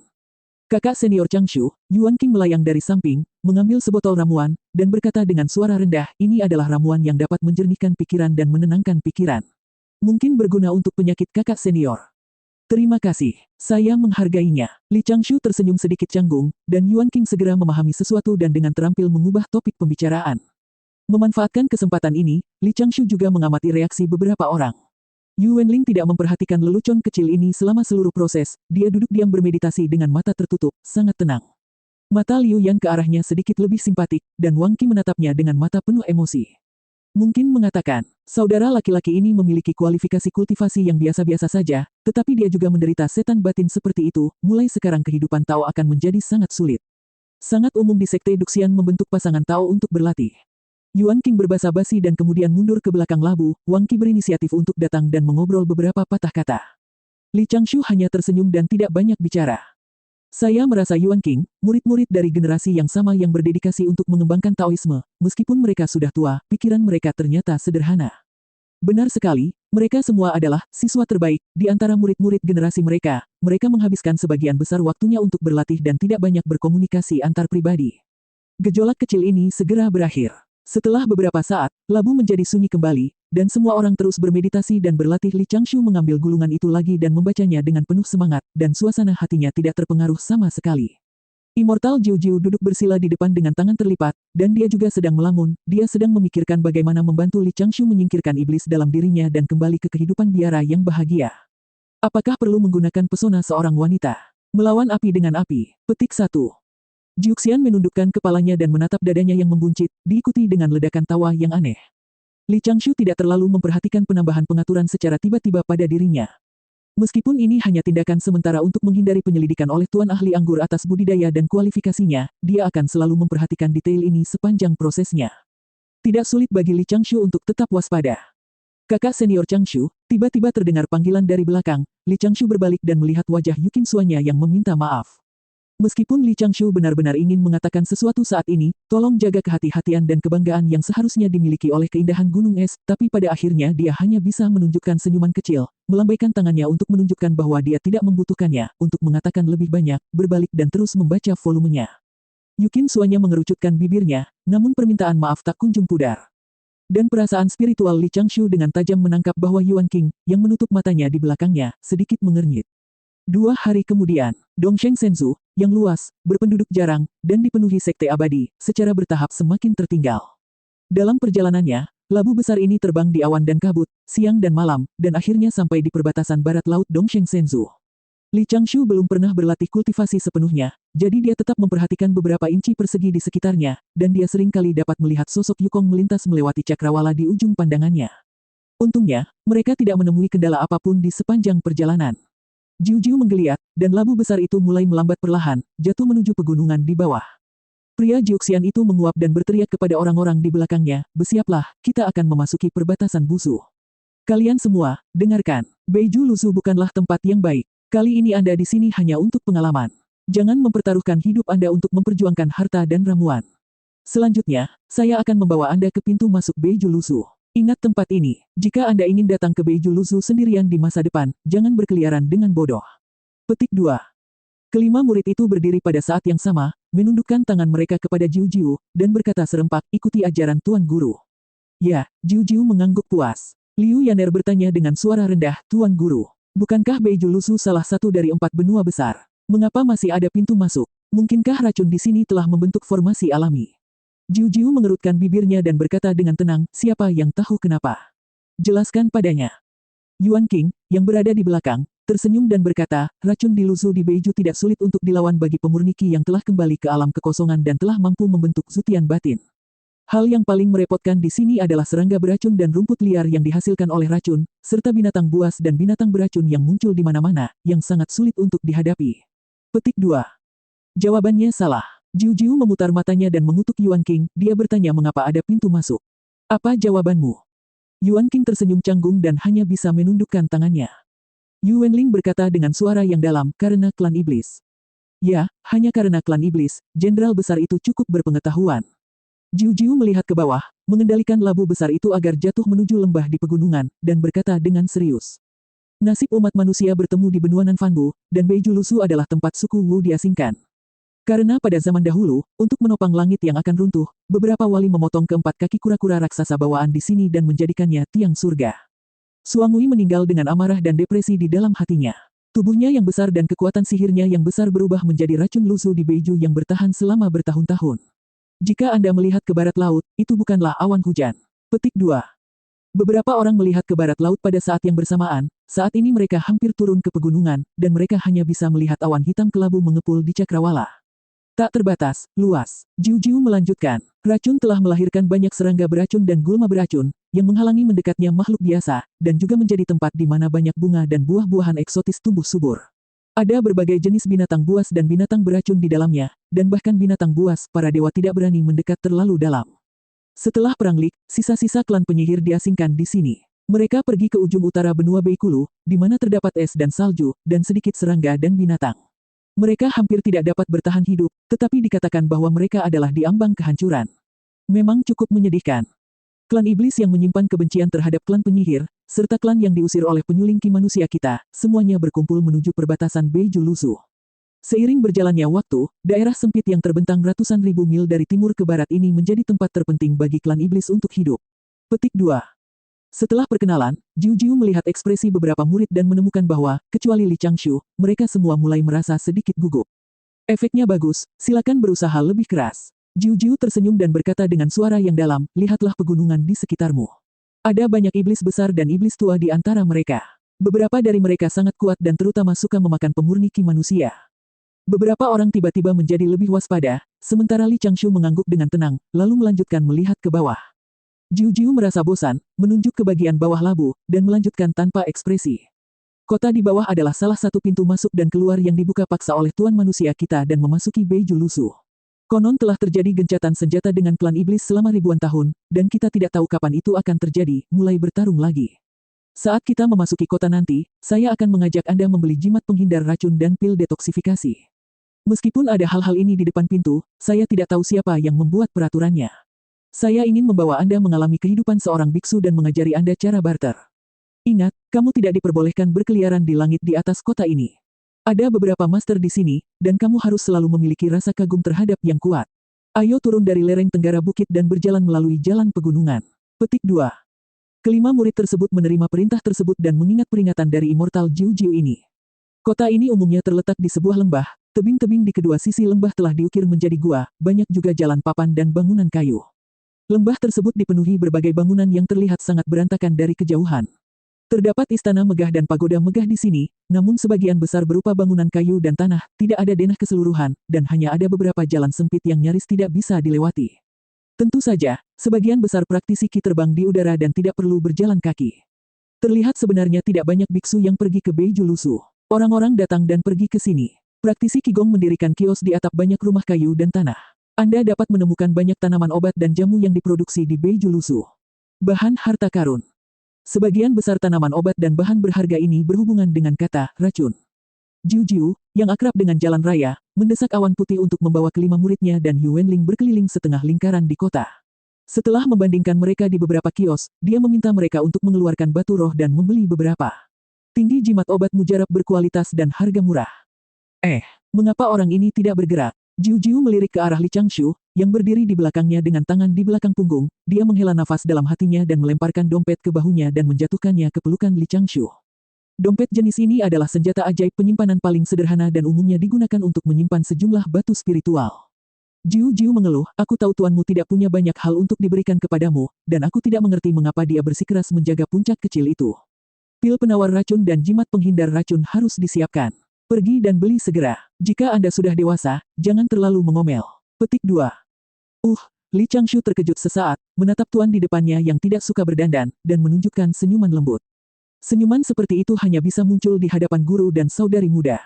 Kakak senior Changshu, Yuan Qing melayang dari samping, mengambil sebotol ramuan, dan berkata dengan suara rendah, ini adalah ramuan yang dapat menjernihkan pikiran dan menenangkan pikiran. Mungkin berguna untuk penyakit kakak senior. Terima kasih, saya menghargainya. Li Changshu tersenyum sedikit canggung, dan Yuan Qing segera memahami sesuatu dan dengan terampil mengubah topik pembicaraan. Memanfaatkan kesempatan ini, Li Changshu juga mengamati reaksi beberapa orang. Yu Wenling tidak memperhatikan lelucon kecil ini selama seluruh proses, dia duduk diam bermeditasi dengan mata tertutup, sangat tenang. Mata Liu Yan ke arahnya sedikit lebih simpatik, dan Wang Qi menatapnya dengan mata penuh emosi. Mungkin mengatakan, saudara laki-laki ini memiliki kualifikasi kultivasi yang biasa-biasa saja, tetapi dia juga menderita setan batin seperti itu, mulai sekarang kehidupan Tao akan menjadi sangat sulit. Sangat umum di Sekte Duxian membentuk pasangan Tao untuk berlatih. Yuan Qing berbasa-basi dan kemudian mundur ke belakang labu, Wang Qi berinisiatif untuk datang dan mengobrol beberapa patah kata. Li Changshu hanya tersenyum dan tidak banyak bicara. Saya merasa Yuan Qing, murid-murid dari generasi yang sama yang berdedikasi untuk mengembangkan Taoisme, meskipun mereka sudah tua, pikiran mereka ternyata sederhana. Benar sekali, mereka semua adalah siswa terbaik di antara murid-murid generasi mereka, mereka menghabiskan sebagian besar waktunya untuk berlatih dan tidak banyak berkomunikasi antar pribadi. Gejolak kecil ini segera berakhir. Setelah beberapa saat, labu menjadi sunyi kembali, dan semua orang terus bermeditasi dan berlatih. Li Changshu mengambil gulungan itu lagi dan membacanya dengan penuh semangat, dan suasana hatinya tidak terpengaruh sama sekali. Immortal Jiu Jiu duduk bersila di depan dengan tangan terlipat, dan dia juga sedang melamun, dia sedang memikirkan bagaimana membantu Li Changshu menyingkirkan iblis dalam dirinya dan kembali ke kehidupan biara yang bahagia. Apakah perlu menggunakan pesona seorang wanita? Melawan api dengan api. Petik 1. Jiuxian menundukkan kepalanya dan menatap dadanya yang membuncit, diikuti dengan ledakan tawa yang aneh. Li Changshu tidak terlalu memperhatikan penambahan pengaturan secara tiba-tiba pada dirinya. Meskipun ini hanya tindakan sementara untuk menghindari penyelidikan oleh Tuan Ahli Anggur atas budidaya dan kualifikasinya, dia akan selalu memperhatikan detail ini sepanjang prosesnya. Tidak sulit bagi Li Changshu untuk tetap waspada. Kakak senior Changshu, tiba-tiba terdengar panggilan dari belakang. Li Changshu berbalik dan melihat wajah Yukin Suanya yang meminta maaf. Meskipun Li Changshu benar-benar ingin mengatakan sesuatu saat ini, tolong jaga kehati-hatian dan kebanggaan yang seharusnya dimiliki oleh keindahan gunung es, tapi pada akhirnya dia hanya bisa menunjukkan senyuman kecil, melambaikan tangannya untuk menunjukkan bahwa dia tidak membutuhkannya, untuk mengatakan lebih banyak, berbalik dan terus membaca volumenya. Yukin Suanya mengerucutkan bibirnya, namun permintaan maaf tak kunjung pudar. Dan perasaan spiritual Li Changshu dengan tajam menangkap bahwa Yuan King, yang menutup matanya di belakangnya, sedikit mengernyit. 2 hari kemudian, Dongsheng Senzu, yang luas, berpenduduk jarang, dan dipenuhi sekte abadi, secara bertahap semakin tertinggal. Dalam perjalanannya, labu besar ini terbang di awan dan kabut, siang dan malam, dan akhirnya sampai di perbatasan barat laut Dongsheng Senzu. Li Changshu belum pernah berlatih kultivasi sepenuhnya, jadi dia tetap memperhatikan beberapa inci persegi di sekitarnya, dan dia sering kali dapat melihat sosok Yukong melintas melewati cakrawala di ujung pandangannya. Untungnya, mereka tidak menemui kendala apapun di sepanjang perjalanan. Jiu-jiu menggeliat, dan labu besar itu mulai melambat perlahan, jatuh menuju pegunungan di bawah. Pria Jiuxian itu menguap dan berteriak kepada orang-orang di belakangnya, "Bersiaplah, kita akan memasuki perbatasan Busu. Kalian semua, dengarkan, Beiju Lusu bukanlah tempat yang baik. Kali ini Anda di sini hanya untuk pengalaman. Jangan mempertaruhkan hidup Anda untuk memperjuangkan harta dan ramuan. Selanjutnya, saya akan membawa Anda ke pintu masuk Beiju Lusu. Ingat tempat ini, jika Anda ingin datang ke Beiju Lusu sendirian di masa depan, jangan berkeliaran dengan bodoh." Petik 2. Kelima murid itu berdiri pada saat yang sama, menundukkan tangan mereka kepada Jiu-Jiu, dan berkata serempak, "Ikuti ajaran Tuan Guru." Ya, Jiu-Jiu mengangguk puas. Liu Yaner bertanya dengan suara rendah, "Tuan Guru, bukankah Beiju Lusu salah satu dari 4 benua besar? Mengapa masih ada pintu masuk? Mungkinkah racun di sini telah membentuk formasi alami?" Jiu-Jiu mengerutkan bibirnya dan berkata dengan tenang, "Siapa yang tahu kenapa? Jelaskan padanya." Yuan King, yang berada di belakang, tersenyum dan berkata, "Racun di Lusu di Beiju tidak sulit untuk dilawan bagi pemurniki yang telah kembali ke alam kekosongan dan telah mampu membentuk zutian batin. Hal yang paling merepotkan di sini adalah serangga beracun dan rumput liar yang dihasilkan oleh racun, serta binatang buas dan binatang beracun yang muncul di mana-mana, yang sangat sulit untuk dihadapi." Petik 2. Jawabannya salah. Jiu-Jiu memutar matanya dan mengutuk Yuan King, dia bertanya mengapa ada pintu masuk. "Apa jawabanmu?" Yuan King tersenyum canggung dan hanya bisa menundukkan tangannya. Yu Wenling berkata dengan suara yang dalam, "Karena klan iblis." Ya, hanya karena klan iblis, jenderal besar itu cukup berpengetahuan. Jiu-Jiu melihat ke bawah, mengendalikan labu besar itu agar jatuh menuju lembah di pegunungan, dan berkata dengan serius. "Nasib umat manusia bertemu di benua Nanfanbu, dan Beiju Lusu adalah tempat suku Wu diasingkan. Karena pada zaman dahulu, untuk menopang langit yang akan runtuh, beberapa wali memotong keempat kaki kura-kura raksasa bawaan di sini dan menjadikannya tiang surga." Suangui meninggal dengan amarah dan depresi di dalam hatinya. Tubuhnya yang besar dan kekuatan sihirnya yang besar berubah menjadi racun Lusu di Beiju yang bertahan selama bertahun-tahun. Jika Anda melihat ke barat laut, itu bukanlah awan hujan. Petik 2. Beberapa orang melihat ke barat laut pada saat yang bersamaan, saat ini mereka hampir turun ke pegunungan, dan mereka hanya bisa melihat awan hitam kelabu mengepul di cakrawala. Tak terbatas, luas. Jiu-Jiu melanjutkan, "Racun telah melahirkan banyak serangga beracun dan gulma beracun, yang menghalangi mendekatnya makhluk biasa, dan juga menjadi tempat di mana banyak bunga dan buah-buahan eksotis tumbuh subur. Ada berbagai jenis binatang buas dan binatang beracun di dalamnya, dan bahkan binatang buas, para dewa tidak berani mendekat terlalu dalam. Setelah Perang Lik, sisa-sisa klan penyihir diasingkan di sini. Mereka pergi ke ujung utara benua Beikulu, di mana terdapat es dan salju, dan sedikit serangga dan binatang. Mereka hampir tidak dapat bertahan hidup, tetapi dikatakan bahwa mereka adalah di ambang kehancuran. Memang cukup menyedihkan. Klan iblis yang menyimpan kebencian terhadap klan penyihir, serta klan yang diusir oleh penyuling ki manusia kita, semuanya berkumpul menuju perbatasan Beiju Lusu. Seiring berjalannya waktu, daerah sempit yang terbentang ratusan ribu mil dari timur ke barat ini menjadi tempat terpenting bagi klan iblis untuk hidup. Petik 2. Setelah perkenalan, Jiu-Jiu melihat ekspresi beberapa murid dan menemukan bahwa, kecuali Li Changshu, mereka semua mulai merasa sedikit gugup. "Efeknya bagus, silakan berusaha lebih keras." Jiu-Jiu tersenyum dan berkata dengan suara yang dalam, "Lihatlah pegunungan di sekitarmu. Ada banyak iblis besar dan iblis tua di antara mereka. Beberapa dari mereka sangat kuat dan terutama suka memakan pemurni ki manusia." Beberapa orang tiba-tiba menjadi lebih waspada, sementara Li Changshu mengangguk dengan tenang, lalu melanjutkan melihat ke bawah. Jiu-Jiu merasa bosan, menunjuk ke bagian bawah labu, dan melanjutkan tanpa ekspresi. "Kota di bawah adalah salah satu pintu masuk dan keluar yang dibuka paksa oleh Tuan Manusia kita dan memasuki Beiju Lusu. Konon telah terjadi gencatan senjata dengan klan iblis selama ribuan tahun, dan kita tidak tahu kapan itu akan terjadi, mulai bertarung lagi. Saat kita memasuki kota nanti, saya akan mengajak Anda membeli jimat penghindar racun dan pil detoksifikasi. Meskipun ada hal-hal ini di depan pintu, saya tidak tahu siapa yang membuat peraturannya. Saya ingin membawa Anda mengalami kehidupan seorang biksu dan mengajari Anda cara barter. Ingat, kamu tidak diperbolehkan berkeliaran di langit di atas kota ini. Ada beberapa master di sini, dan kamu harus selalu memiliki rasa kagum terhadap yang kuat. Ayo turun dari lereng tenggara bukit dan berjalan melalui jalan pegunungan. Petik 2. Kelima murid tersebut menerima perintah tersebut dan mengingat peringatan dari Immortal Jiu-Jiu ini. Kota ini umumnya terletak di sebuah lembah, tebing-tebing di kedua sisi lembah telah diukir menjadi gua, banyak juga jalan papan dan bangunan kayu. Lembah tersebut dipenuhi berbagai bangunan yang terlihat sangat berantakan dari kejauhan. Terdapat istana megah dan pagoda megah di sini, namun sebagian besar berupa bangunan kayu dan tanah, tidak ada denah keseluruhan, dan hanya ada beberapa jalan sempit yang nyaris tidak bisa dilewati. Tentu saja, sebagian besar praktisi ki terbang di udara dan tidak perlu berjalan kaki. Terlihat sebenarnya tidak banyak biksu yang pergi ke Beiju Lusu. Orang-orang datang dan pergi ke sini. Praktisi Qigong mendirikan kios di atap banyak rumah kayu dan tanah. Anda dapat menemukan banyak tanaman obat dan jamu yang diproduksi di Beiju Lusu. Bahan harta karun. Sebagian besar tanaman obat dan bahan berharga ini berhubungan dengan kata racun. Jiu-Jiu, yang akrab dengan jalan raya, mendesak awan putih untuk membawa kelima muridnya dan Yuanling berkeliling setengah lingkaran di kota. Setelah membandingkan mereka di beberapa kios, dia meminta mereka untuk mengeluarkan batu roh dan membeli beberapa. Tinggi jimat obat mujarab berkualitas dan harga murah. Mengapa orang ini tidak bergerak? Jiu-Jiu melirik ke arah Li Changshu, yang berdiri di belakangnya dengan tangan di belakang punggung. Dia menghela nafas dalam hatinya dan melemparkan dompet ke bahunya dan menjatuhkannya ke pelukan Li Changshu. Dompet jenis ini adalah senjata ajaib penyimpanan paling sederhana dan umumnya digunakan untuk menyimpan sejumlah batu spiritual. Jiu-Jiu mengeluh, aku tahu tuanmu tidak punya banyak hal untuk diberikan kepadamu, dan aku tidak mengerti mengapa dia bersikeras menjaga puncak kecil itu. Pil penawar racun dan jimat penghindar racun harus disiapkan. Pergi dan beli segera. Jika Anda sudah dewasa, jangan terlalu mengomel. Petik 2. Li Changshu terkejut sesaat, menatap tuan di depannya yang tidak suka berdandan, dan menunjukkan senyuman lembut. Senyuman seperti itu hanya bisa muncul di hadapan guru dan saudari muda.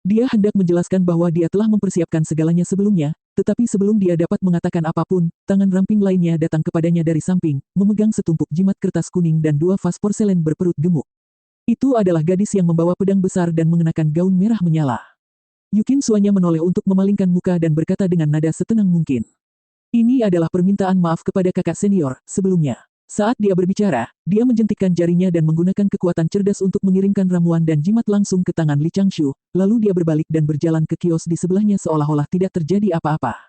Dia hendak menjelaskan bahwa dia telah mempersiapkan segalanya sebelumnya, tetapi sebelum dia dapat mengatakan apapun, tangan ramping lainnya datang kepadanya dari samping, memegang setumpuk jimat kertas kuning dan 2 vas porselen berperut gemuk. Itu adalah gadis yang membawa pedang besar dan mengenakan gaun merah menyala. Yukin Suanya menoleh untuk memalingkan muka dan berkata dengan nada setenang mungkin. Ini adalah permintaan maaf kepada kakak senior, sebelumnya. Saat dia berbicara, dia menjentikkan jarinya dan menggunakan kekuatan cerdas untuk mengirimkan ramuan dan jimat langsung ke tangan Li Changshu, lalu dia berbalik dan berjalan ke kios di sebelahnya seolah-olah tidak terjadi apa-apa.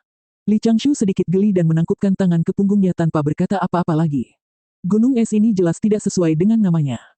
Li Changshu sedikit geli dan menangkupkan tangan ke punggungnya tanpa berkata apa-apa lagi. Gunung es ini jelas tidak sesuai dengan namanya.